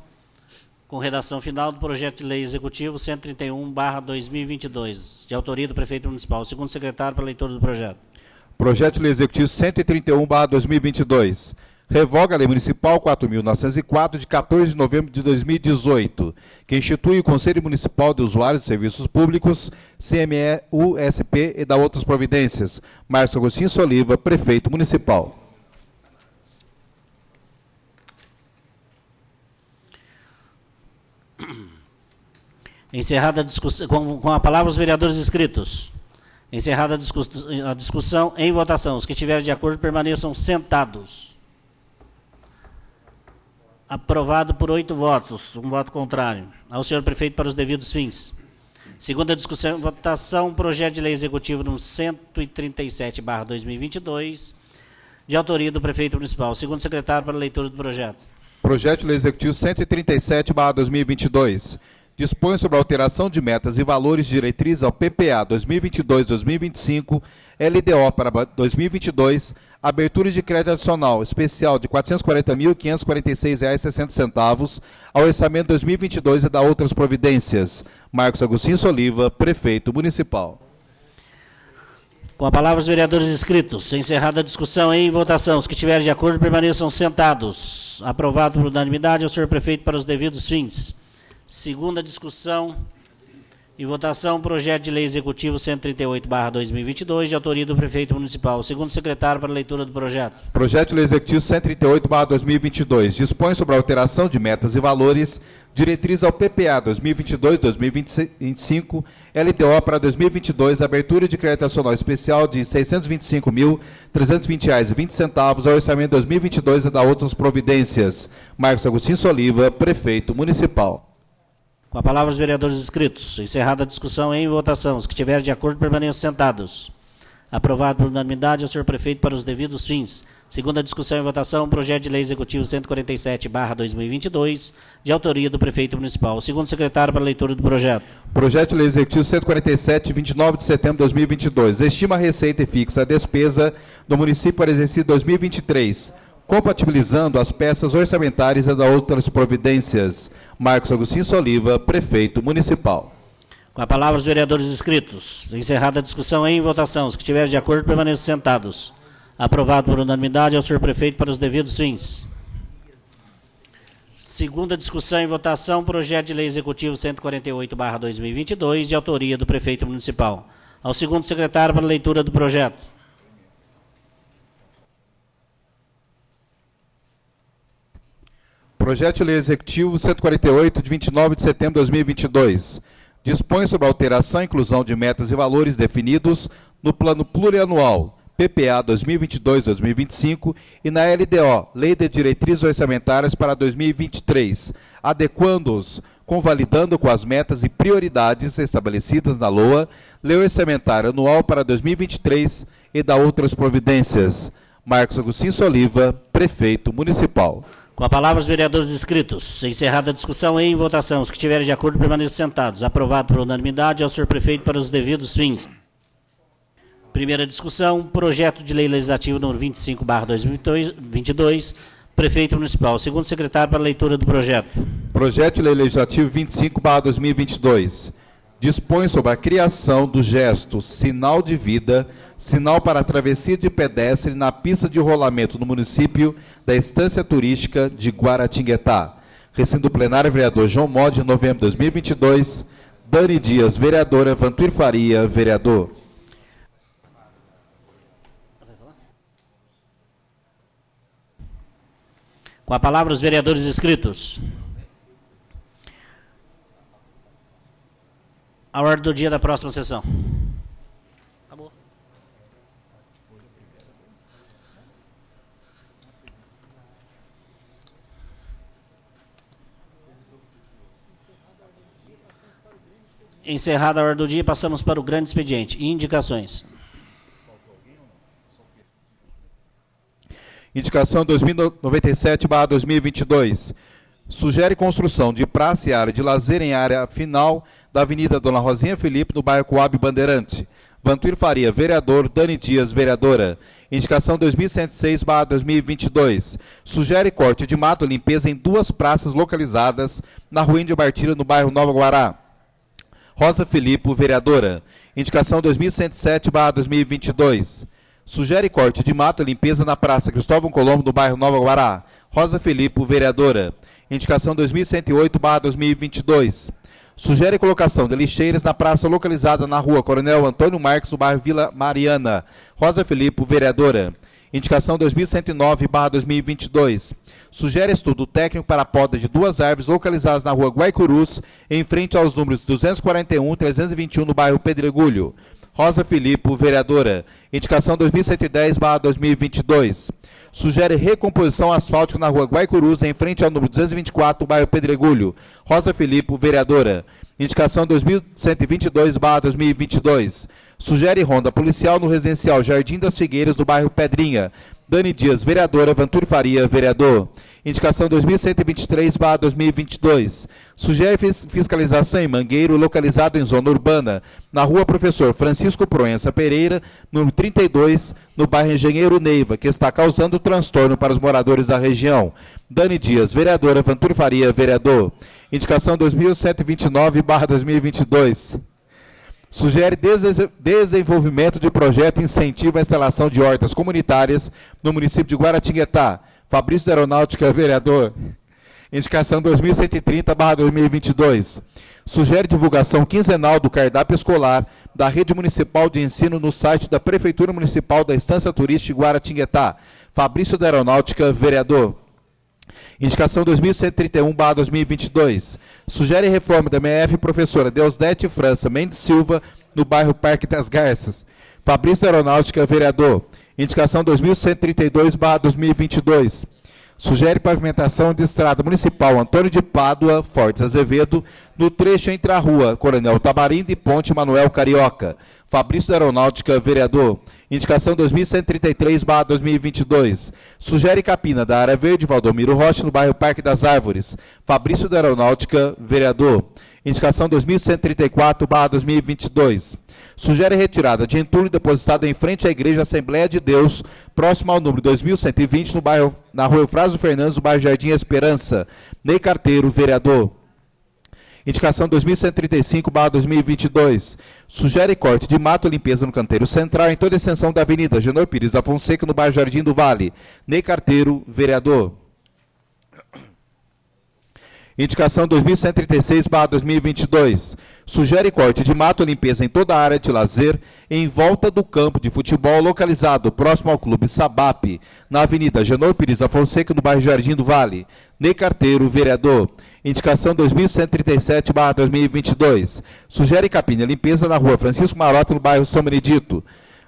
com redação final do projeto de lei executivo 131/2022, de autoria do prefeito municipal. Segundo secretário para a leitura do projeto. Projeto de lei executivo 131/2022. Revoga a lei municipal 4.904, de 14 de novembro de 2018, que institui o Conselho Municipal de Usuários de Serviços Públicos, CME-USP e da outras providências. Márcio Agostinho Soliva, prefeito municipal. Encerrada a discussão, com a palavra os vereadores inscritos. Encerrada a discussão em votação. Os que estiverem de acordo permaneçam sentados. Aprovado por 8 votos, um voto contrário. Ao senhor prefeito para os devidos fins. Segunda discussão em votação, projeto de lei executivo número 137/2022, de autoria do prefeito municipal. Segundo secretário para a leitura do projeto. Projeto de lei executivo 137/2022. Dispõe sobre a alteração de metas e valores de diretriz ao PPA 2022-2025, LDO para 2022, abertura de crédito adicional especial de R$ 440.546,60 ao orçamento 2022 e da outras providências. Marcos Agostinho Soliva, prefeito municipal. Com a palavra os vereadores inscritos. Encerrada a discussão em votação. Os que estiverem de acordo permaneçam sentados. Aprovado por unanimidade ao senhor prefeito para os devidos fins. Segunda discussão e votação, projeto de lei executivo 138/2022, de autoria do prefeito municipal. Segundo secretário para a leitura do projeto. Projeto de lei executivo 138/2022. Dispõe sobre a alteração de metas e valores, diretriz ao PPA 2022-2025, LDO para 2022, abertura de crédito adicional especial de R$ 625.320,20 ao orçamento 2022 e da outras providências. Marcos Agostinho Soliva, prefeito municipal. Com a palavra os vereadores inscritos. Encerrada a discussão em votação. Os que estiverem de acordo permaneçam sentados. Aprovado por unanimidade ao senhor prefeito para os devidos fins. Segunda discussão em votação, projeto de lei executivo 147/2022, de autoria do prefeito municipal. Segundo secretário para a leitura do projeto. Projeto de lei executivo 147, 29 de setembro de 2022. Estima a receita e fixa a despesa do município para exercício 2023, compatibilizando as peças orçamentárias e da outras providências. Marcos Agostinho Soliva, prefeito municipal. Com a palavra os vereadores inscritos. Encerrada a discussão em votação. Os que estiverem de acordo permaneçam sentados. Aprovado por unanimidade ao senhor prefeito para os devidos fins. Segunda discussão e votação, projeto de lei executivo 148/2022, de autoria do prefeito municipal. Ao segundo secretário para a leitura do projeto. Projeto de lei executivo 148, de 29 de setembro de 2022. Dispõe sobre a alteração e inclusão de metas e valores definidos no Plano Plurianual, PPA 2022-2025, e na LDO, Lei de Diretrizes Orçamentárias para 2023, adequando-os, convalidando com as metas e prioridades estabelecidas na LOA, Lei Orçamentária Anual para 2023 e da outras providências. Marcos Agostinho Soliva, Prefeito Municipal. Com a palavra os vereadores inscritos. Encerrada a discussão e em votação. Os que estiverem de acordo permaneçam sentados. Aprovado por unanimidade ao senhor prefeito para os devidos fins. Primeira discussão, projeto de lei legislativo número 25/2022, prefeito municipal. Segundo secretário para a leitura do projeto. Projeto de lei legislativo 25/2022. Dispõe sobre a criação do gesto sinal de vida, sinal para a travessia de pedestre na pista de rolamento no município da Estância Turística de Guaratinguetá. Recinto plenário, vereador João Mode, de novembro de 2022. Dani Dias, vereadora. Vantuir Faria, vereador. Com a palavra os vereadores inscritos. A ordem do dia da próxima sessão. Acabou. Encerrada a ordem do dia, passamos para o grande expediente. Indicações. Indicação 2097/2022. Sugere construção de praça e área de lazer em área final da Avenida Dona Rosinha Felipe, no bairro Coab Bandeirante. Vantuir Faria, vereador. Dani Dias, vereadora. Indicação 2106/2022. Sugere corte de mato e limpeza em duas praças localizadas na Rua Índio Bartira, no bairro Nova Guará. Rosa Filipe, vereadora. Indicação 2107/2022. Sugere corte de mato e limpeza na Praça Cristóvão Colombo, no bairro Nova Guará. Rosa Filipe, vereadora. Indicação 2108/2022. Sugere colocação de lixeiras na praça localizada na Rua Coronel Antônio Marques, no bairro Vila Mariana. Rosa Filipe, vereadora. Indicação 2109/2022. Sugere estudo técnico para a poda de duas árvores localizadas na Rua Guaicurus, em frente aos números 241 e 321, no bairro Pedregulho. Rosa Filipe, vereadora. Indicação 2110/2022. Sugere recomposição asfáltica na Rua Guaicurus, em frente ao número 224, bairro Pedregulho. Rosa Filipe, vereadora. Indicação 2122/2022. Sugere ronda policial no residencial Jardim das Figueiras, do bairro Pedrinha. Dani Dias, vereadora. Vantuir Faria, vereador. Indicação 2123/2022. Sugere fiscalização em Mangueiro, localizado em zona urbana, na Rua Professor Francisco Proença Pereira, número 32, no bairro Engenheiro Neiva, que está causando transtorno para os moradores da região. Dani Dias, vereadora. Vantuir Faria, vereador. Indicação 2129/2022. Sugere desenvolvimento de projeto e incentivo à instalação de hortas comunitárias no município de Guaratinguetá. Fabrício da Aeronáutica, vereador. Indicação 2130/2022. Sugere divulgação quinzenal do cardápio escolar da Rede Municipal de Ensino no site da Prefeitura Municipal da Estância Turística de Guaratinguetá. Fabrício da Aeronáutica, vereador. Indicação 2131/2022. Sugere reforma da MF professora Deusdete França Mendes Silva, no bairro Parque das Garças. Fabrício da Aeronáutica, vereador. Indicação 2132/2022. Sugere pavimentação de estrada municipal Antônio de Pádua, Fortes Azevedo, no trecho entre a Rua Coronel Tamarindo e Ponte Manuel Carioca. Fabrício da Aeronáutica, vereador. Indicação 2133/2022. Sugere capina da área verde Valdomiro Rocha, no bairro Parque das Árvores. Fabrício da Aeronáutica, vereador. Indicação 2134/2022. Sugere retirada de entulho depositado em frente à Igreja Assembleia de Deus, próximo ao número 2120, na Rua Eufrásio Fernandes, no bairro Jardim Esperança. Ney Carteiro, vereador. Indicação 2135/2022. Sugere corte de mato e limpeza no canteiro central em toda a extensão da Avenida Genor Pires da Fonseca, no bairro Jardim do Vale. Ney Carteiro, vereador. Indicação 2136/2022. Sugere corte de mato e limpeza em toda a área de lazer em volta do campo de futebol localizado próximo ao Clube Sabap, na Avenida Genor Pires da Fonseca, no bairro Jardim do Vale. Ney Carteiro, vereador. Indicação 2137/2022. Sugere capina e limpeza na rua Francisco Marota, no bairro São Benedito.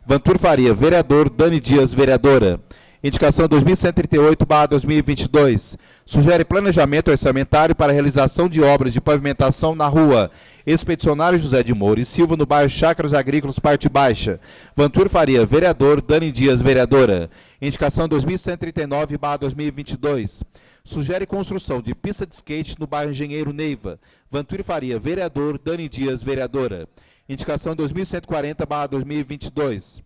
Vantur Faria, vereador. Dani Dias, vereadora. Indicação 2138/2022. Sugere planejamento orçamentário para a realização de obras de pavimentação na rua Expedicionário José de Moura e Silva, no bairro Chácaras Agrícolas, parte baixa. Vantur Faria, vereador. Dani Dias, vereadora. Indicação 2139/2022. Sugere construção de pista de skate no bairro Engenheiro Neiva. Vantur Faria, vereador. Dani Dias, vereadora. Indicação 2140/2022.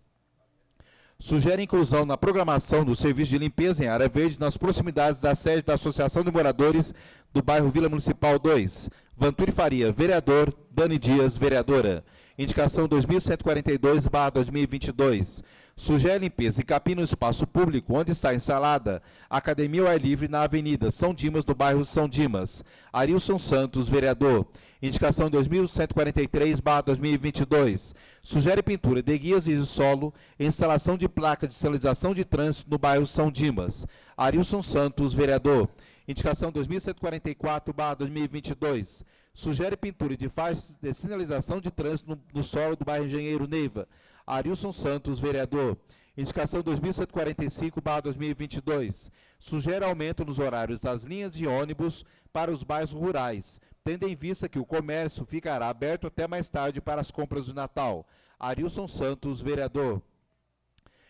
Sugere inclusão na programação do serviço de limpeza em área verde nas proximidades da sede da Associação de Moradores do bairro Vila Municipal 2. Vantur Faria, vereador. Dani Dias, vereadora. Indicação 2142/2022. Sugere limpeza e capim no espaço público onde está instalada a Academia ao Ar Livre na Avenida São Dimas, do bairro São Dimas. Arilson Santos, vereador. Indicação 2143/2022. Sugere pintura de guias de solo e instalação de placa de sinalização de trânsito no bairro São Dimas. Arilson Santos, vereador. Indicação 2144/2022. Sugere pintura de faixas de sinalização de trânsito no solo do bairro Engenheiro Neiva. Arilson Santos, vereador. Indicação 2145/2022. Sugere aumento nos horários das linhas de ônibus para os bairros rurais, tendo em vista que o comércio ficará aberto até mais tarde para as compras de Natal. Arilson Santos, vereador.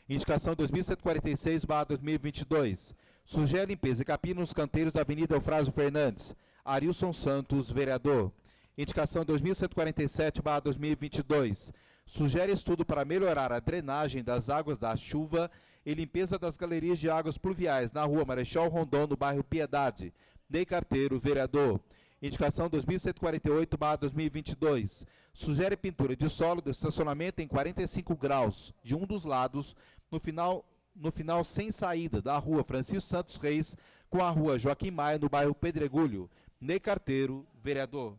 Indicação 2146/2022. Sugere limpeza e capina nos canteiros da Avenida Eufrásio Fernandes. Arilson Santos, vereador. Indicação 2147/2022. Sugere estudo para melhorar a drenagem das águas da chuva e limpeza das galerias de águas pluviais na rua Marechal Rondon, no bairro Piedade. Ney Carteiro, vereador. Indicação 2148/2022. Sugere pintura de solo do estacionamento em 45 graus de um dos lados, no final sem saída da rua Francisco Santos Reis com a rua Joaquim Maia, no bairro Pedregulho. Ney Carteiro, vereador.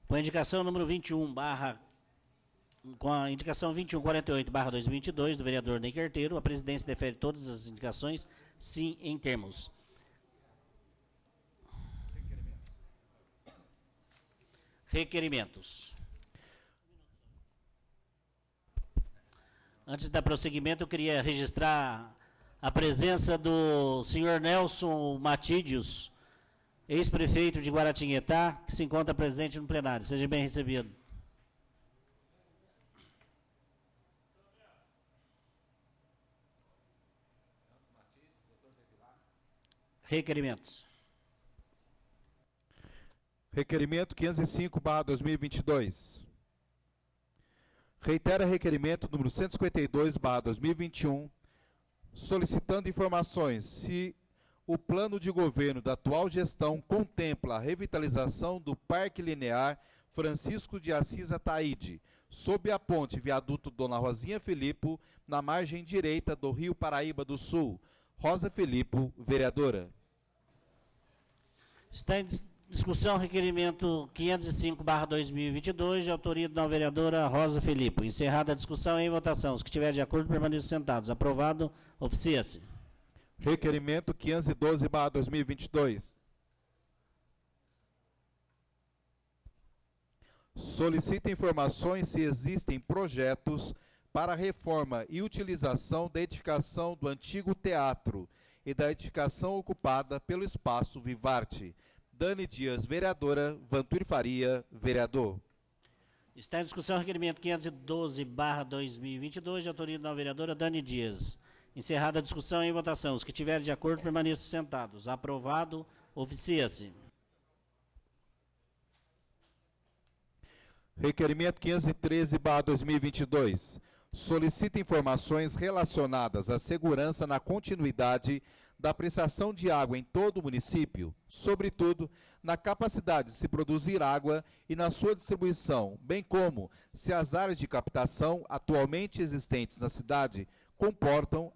Com a indicação número 21, com a indicação 2148/2022 do vereador Ney Carteiro, a presidência defere todas as indicações, sim, em termos. Requerimentos. Antes da prosseguimento, eu queria registrar a presença do senhor Nelson Matídios, ex-prefeito de Guaratinguetá, que se encontra presente no plenário. Seja bem recebido. Requerimentos. Requerimento 505/2022. Reitera requerimento número 152/2021, solicitando informações se o plano de governo da atual gestão contempla a revitalização do Parque Linear Francisco de Assis Ataíde, sob a ponte viaduto Dona Rosinha Filipo, na margem direita do Rio Paraíba do Sul. Rosa Filipo, vereadora. Está em discussão o requerimento 505/2022, de autoria da vereadora Rosa Filipe. Encerrada a discussão, em votação. Os que estiverem de acordo, permaneçam sentados. Aprovado, oficia-se. Requerimento 512/2022. Solicita informações se existem projetos para a reforma e utilização da edificação do antigo teatro e da edificação ocupada pelo espaço Vivarte. Dani Dias, vereadora. Vantur Faria, vereador. Está em discussão o requerimento 512/2022, de autoria da vereadora Dani Dias. Encerrada a discussão, em votação. Os que estiverem de acordo, permaneçam sentados. Aprovado, oficia-se. Requerimento 513/2022. Solicita informações relacionadas à segurança na continuidade da prestação de água em todo o município, sobretudo na capacidade de se produzir água e na sua distribuição, bem como se as áreas de captação atualmente existentes na cidade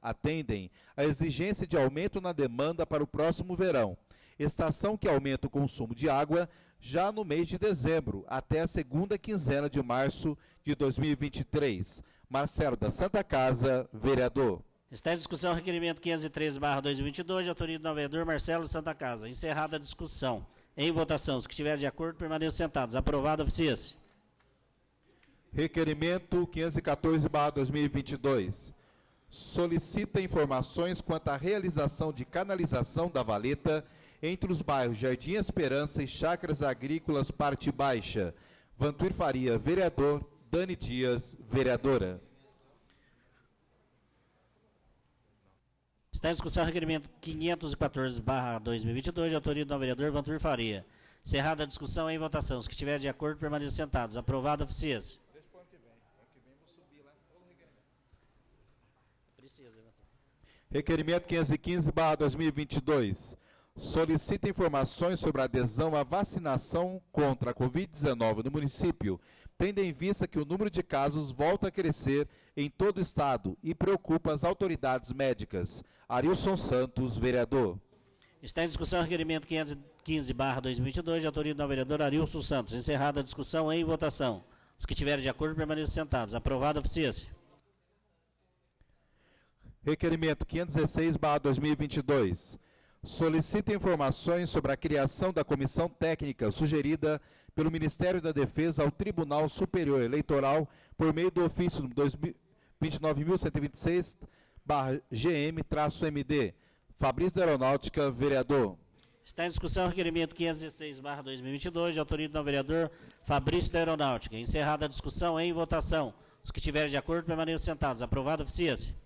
atendem à exigência de aumento na demanda para o próximo verão, estação que aumenta o consumo de água já no mês de dezembro, até a segunda quinzena de março de 2023. Marcelo da Santa Casa, vereador. Está em discussão o requerimento 513/2022, de autoria do vereador Marcelo da Santa Casa. Encerrada a discussão. Em votação, os que estiverem de acordo, permaneçam sentados. Aprovado, oficia-se. Requerimento 514/2022. Solicita informações quanto à realização de canalização da valeta entre os bairros Jardim Esperança e Chácaras Agrícolas Parte Baixa. Vantuir Faria, vereador. Dani Dias, vereadora. Está em discussão o requerimento 514/2022, de autoria do vereador Vantuir Faria. Encerrada a discussão, em votação. Os que estiverem de acordo, permaneçam sentados. Aprovado, oficia-se. Deixa para o ano que vem. Ano que vem eu vou subir lá todo o requerimento. Precisa, Requerimento 515/2022. Solicita informações sobre a adesão à vacinação contra a Covid-19 no município, tendo em vista que o número de casos volta a crescer em todo o estado e preocupa as autoridades médicas. Arilson Santos, vereador. Está em discussão o requerimento 515/2022, de autoria do vereador Arilson Santos. Encerrada a discussão, em votação. Os que estiverem de acordo, permaneçam sentados. Aprovado, oficia-se. Requerimento 516/2022. Solicita informações sobre a criação da comissão técnica sugerida pelo Ministério da Defesa ao Tribunal Superior Eleitoral por meio do ofício 29.126/GM-MD. Fabrício da Aeronáutica, vereador. Está em discussão o requerimento 516/2022, de autoria do vereador Fabrício da Aeronáutica. Encerrada a discussão, em votação. Os que estiverem de acordo, permaneçam sentados. Aprovado, oficia-se.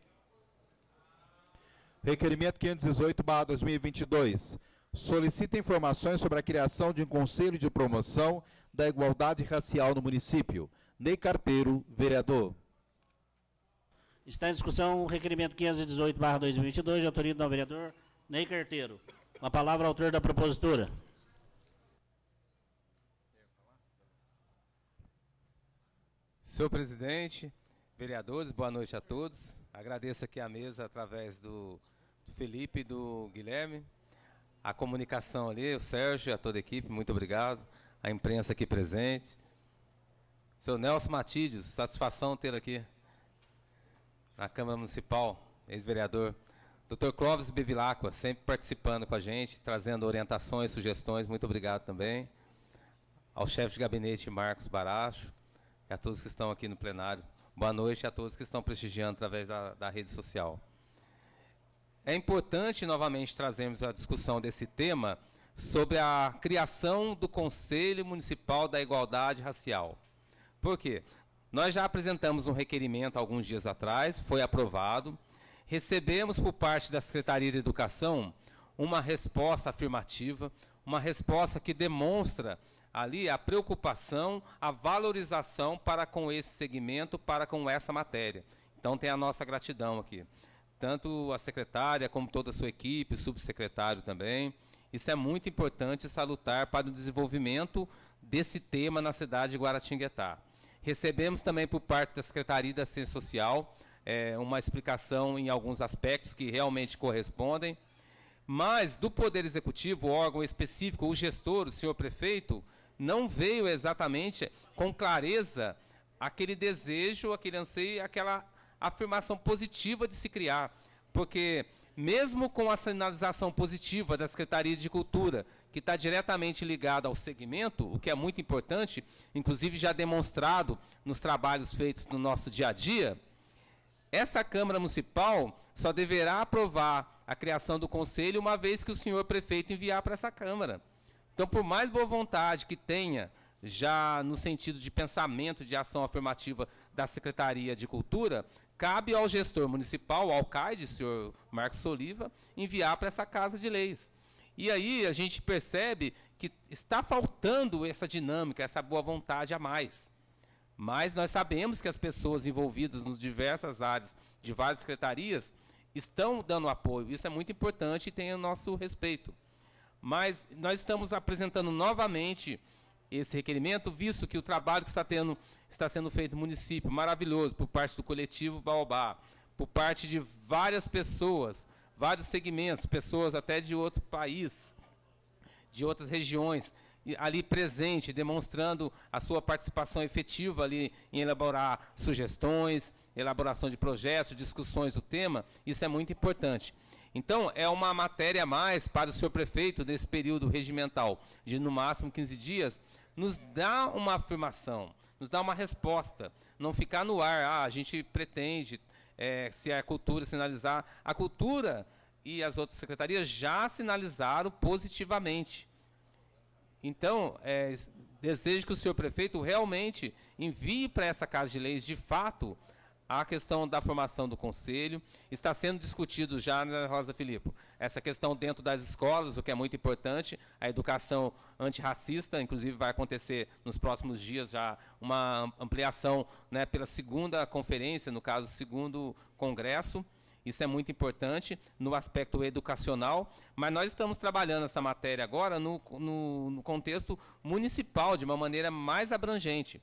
Requerimento 518/2022. Solicita informações sobre a criação de um Conselho de Promoção da Igualdade Racial no município. Ney Carteiro, vereador. Está em discussão o requerimento 518/2022, de autoria do vereador Ney Carteiro. Com a palavra, autor da propositura. Senhor presidente, vereadores, boa noite a todos. Agradeço aqui a mesa através do Felipe e do Guilherme. A comunicação ali, o Sérgio, a toda a equipe, muito obrigado. A imprensa aqui presente. Senhor Nelson Matídios, satisfação tê-lo aqui na Câmara Municipal, ex-vereador. Dr. Clóvis Bevilacqua, sempre participando com a gente, trazendo orientações, sugestões, muito obrigado também. Ao chefe de gabinete, Marcos Baracho, e a todos que estão aqui no plenário. Boa noite a todos que estão prestigiando através da rede social. É importante, novamente, trazermos a discussão desse tema sobre a criação do Conselho Municipal da Igualdade Racial. Por quê? Nós já apresentamos um requerimento alguns dias atrás, foi aprovado. Recebemos por parte da Secretaria de Educação uma resposta afirmativa, uma resposta que demonstra ali a preocupação, a valorização para com esse segmento, para com essa matéria. Então tem a nossa gratidão aqui. Tanto a secretária como toda a sua equipe, o subsecretário também. Isso é muito importante e salutar para o desenvolvimento desse tema na cidade de Guaratinguetá. Recebemos também por parte da Secretaria da Assistência Social uma explicação em alguns aspectos que realmente correspondem. Mas do Poder Executivo, o órgão específico, o gestor, o senhor prefeito, não veio exatamente com clareza aquele desejo, aquele anseio, aquela afirmação positiva de se criar. Porque mesmo com a sinalização positiva da Secretaria de Cultura, que está diretamente ligada ao segmento, o que é muito importante, inclusive já demonstrado nos trabalhos feitos no nosso dia a dia, essa Câmara Municipal só deverá aprovar a criação do Conselho uma vez que o senhor prefeito enviar para essa Câmara. Então, por mais boa vontade que tenha, já no sentido de pensamento de ação afirmativa da Secretaria de Cultura, cabe ao gestor municipal, ao CAID, senhor Marcos Oliva, enviar para essa Casa de Leis. E aí a gente percebe que está faltando essa dinâmica, essa boa vontade a mais. Mas nós sabemos que as pessoas envolvidas nas diversas áreas de várias secretarias, estão dando apoio. Isso é muito importante e tem o nosso respeito. Mas nós estamos apresentando novamente esse requerimento, visto que o trabalho que está sendo feito no município, maravilhoso, por parte do coletivo Baobá, por parte de várias pessoas, vários segmentos, pessoas até de outro país, de outras regiões, ali presente, demonstrando a sua participação efetiva ali em elaborar sugestões, elaboração de projetos, discussões do tema, isso é muito importante. Então, é uma matéria a mais para o senhor prefeito, nesse período regimental de, no máximo, 15 dias, nos dá uma afirmação, nos dá uma resposta, não ficar no ar, a gente pretende, se a cultura sinalizar, a cultura e as outras secretarias já sinalizaram positivamente. Então, desejo que o senhor prefeito realmente envie para essa Casa de Leis, de fato, a questão da formação do conselho. Está sendo discutido já, né, Rosa Filipe, essa questão dentro das escolas, o que é muito importante, a educação antirracista, inclusive vai acontecer nos próximos dias já uma ampliação, né, pela segunda conferência, no caso, segundo congresso. Isso é muito importante no aspecto educacional, mas nós estamos trabalhando essa matéria agora no contexto municipal, de uma maneira mais abrangente.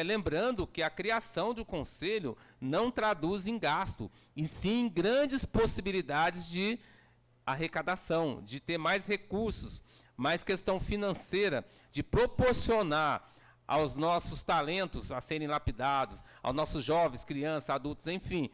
Lembrando que a criação do conselho não traduz em gasto, e sim em grandes possibilidades de arrecadação, de ter mais recursos, mais questão financeira, de proporcionar aos nossos talentos a serem lapidados, aos nossos jovens, crianças, adultos, enfim,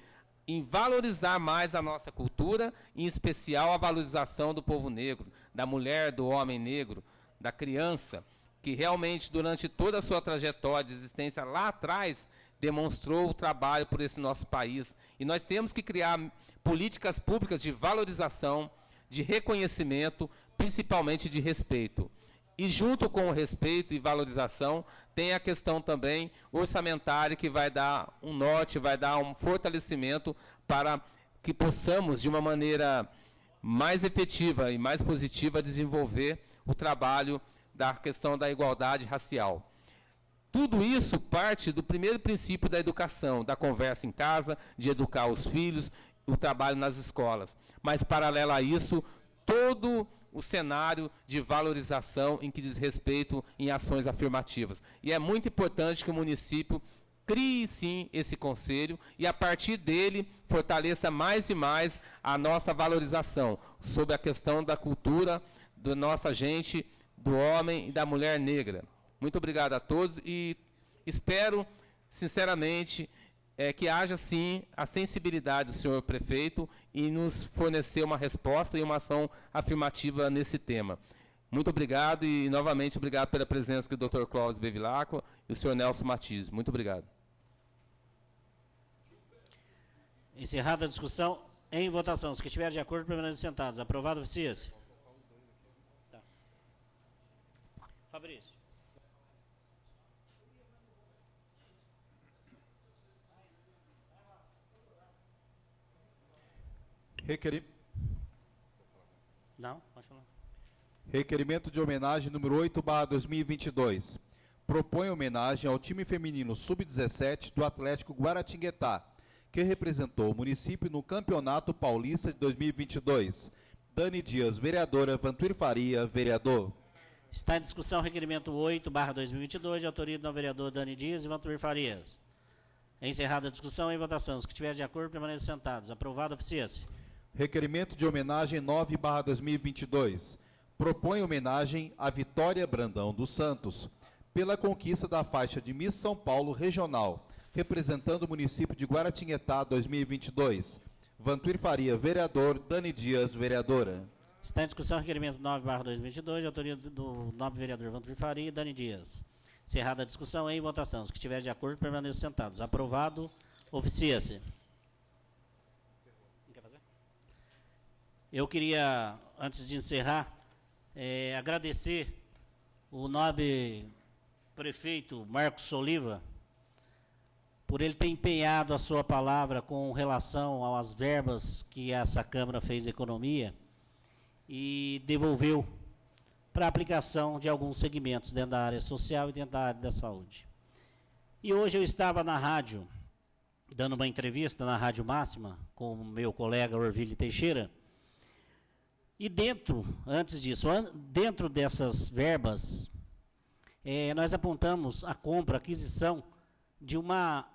em valorizar mais a nossa cultura, em especial a valorização do povo negro, da mulher, do homem negro, da criança, que realmente, durante toda a sua trajetória de existência lá atrás, demonstrou o trabalho por esse nosso país. E nós temos que criar políticas públicas de valorização, de reconhecimento, principalmente de respeito. E junto com o respeito e valorização, tem a questão também orçamentária, que vai dar um norte, vai dar um fortalecimento para que possamos, de uma maneira mais efetiva e mais positiva, desenvolver o trabalho da questão da igualdade racial. Tudo isso parte do primeiro princípio da educação, da conversa em casa, de educar os filhos, o trabalho nas escolas. Mas, paralelo a isso, todo o cenário de valorização em que diz respeito em ações afirmativas. E é muito importante que o município crie, sim, esse conselho e, a partir dele, fortaleça mais e mais a nossa valorização sobre a questão da cultura, da nossa gente, do homem e da mulher negra. Muito obrigado a todos e espero, sinceramente, que haja, sim, a sensibilidade do senhor prefeito e nos fornecer uma resposta e uma ação afirmativa nesse tema. Muito obrigado e, novamente, obrigado pela presença do Dr. Clóvis Bevilacqua e o senhor Nelson Matiz. Muito obrigado. Encerrada a discussão, em votação. Os que estiverem de acordo, permaneçam sentados. Aprovado, oficia-se. Tá. Fabrício. Não, pode falar. Requerimento de homenagem número 8/2022. Propõe homenagem ao time feminino sub-17 do Atlético Guaratinguetá, que representou o município no Campeonato Paulista de 2022. Dani Dias, vereadora. Vantuir Faria, vereador. Está em discussão o requerimento 8/2022, de autoria do vereador Dani Dias e Vantuir Farias. Encerrada a discussão, em votação. Os que estiverem de acordo, permaneçam sentados. Aprovado, oficia-se. Requerimento de homenagem 9/2022. Propõe homenagem a Vitória Brandão dos Santos pela conquista da faixa de Miss São Paulo Regional, representando o município de Guaratinguetá 2022. Vantuir Faria, vereador. Dani Dias, vereadora. Está em discussão o requerimento 9/2022, de autoria do nobre vereador Vantuir Faria e Dani Dias. Encerrada a discussão, em votação. Os que estiverem de acordo, permaneçam sentados. Aprovado, oficia-se. Quer fazer? Eu queria, antes de encerrar, agradecer o nobre prefeito Marcos Soliva por ele ter empenhado a sua palavra com relação às verbas que essa Câmara fez economia e devolveu para a aplicação de alguns segmentos dentro da área social e dentro da área da saúde. E hoje eu estava na rádio dando uma entrevista na Rádio Máxima com o meu colega Orvílio Teixeira. E antes disso, dentro dessas verbas, nós apontamos a aquisição de uma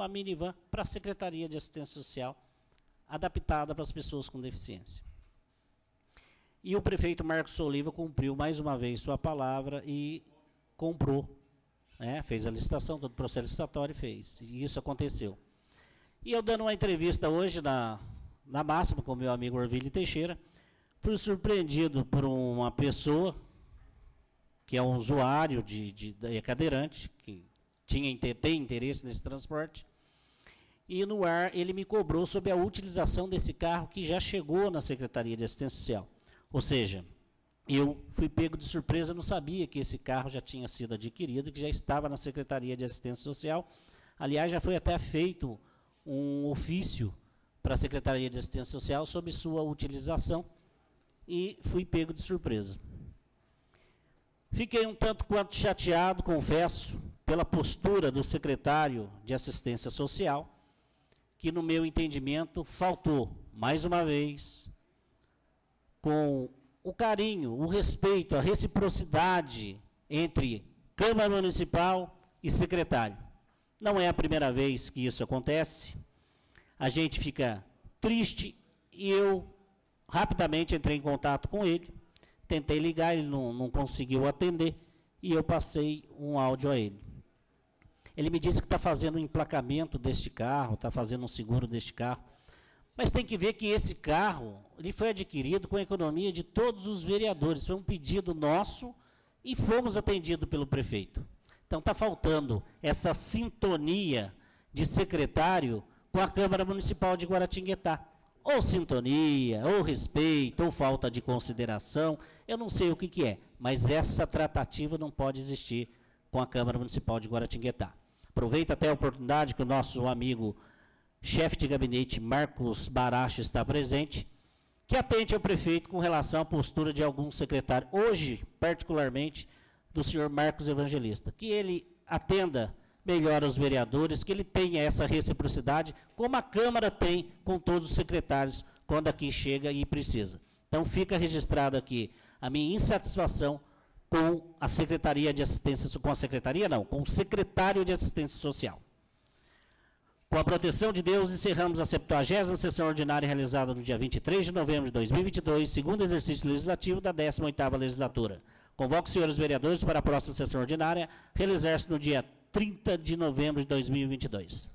minivan para a Secretaria de Assistência Social, adaptada para as pessoas com deficiência. E o prefeito Marcos Oliva cumpriu mais uma vez sua palavra e comprou, fez a licitação, todo o processo licitatório fez, e isso aconteceu. E eu dando uma entrevista hoje na Máxima com o meu amigo Orvílio Teixeira, fui surpreendido por uma pessoa que é um usuário cadeirante, que tem interesse nesse transporte, e no ar ele me cobrou sobre a utilização desse carro que já chegou na Secretaria de Assistência Social. Ou seja, eu fui pego de surpresa, não sabia que esse carro já tinha sido adquirido, que já estava na Secretaria de Assistência Social. Aliás, já foi até feito um ofício para a Secretaria de Assistência Social sobre sua utilização e fui pego de surpresa. Fiquei um tanto quanto chateado, confesso, pela postura do secretário de Assistência Social, que, no meu entendimento, faltou, mais uma vez, com o carinho, o respeito, a reciprocidade entre Câmara Municipal e secretário. Não é a primeira vez que isso acontece. A gente fica triste e eu rapidamente entrei em contato com ele, tentei ligar, ele não conseguiu atender e eu passei um áudio a ele. Ele me disse que está fazendo um emplacamento deste carro, está fazendo um seguro deste carro, mas tem que ver que esse carro ele foi adquirido com a economia de todos os vereadores, foi um pedido nosso e fomos atendidos pelo prefeito. Então está faltando essa sintonia de secretário com a Câmara Municipal de Guaratinguetá. Ou sintonia, ou respeito, ou falta de consideração, eu não sei o que é, mas essa tratativa não pode existir com a Câmara Municipal de Guaratinguetá. Aproveito até a oportunidade que o nosso amigo chefe de gabinete Marcos Baracho está presente, que atente ao prefeito com relação à postura de algum secretário, hoje, particularmente, do senhor Marcos Evangelista, que ele atenda melhor os vereadores, que ele tenha essa reciprocidade, como a Câmara tem com todos os secretários, quando aqui chega e precisa. Então, fica registrado aqui a minha insatisfação com a Secretaria de Assistência, com a Secretaria não, com o Secretário de Assistência Social. Com a proteção de Deus, encerramos a 70ª sessão ordinária realizada no dia 23 de novembro de 2022, segundo exercício legislativo da 18ª legislatura. Convoco os senhores vereadores para a próxima sessão ordinária, realizar-se no dia 30 de novembro de 2022.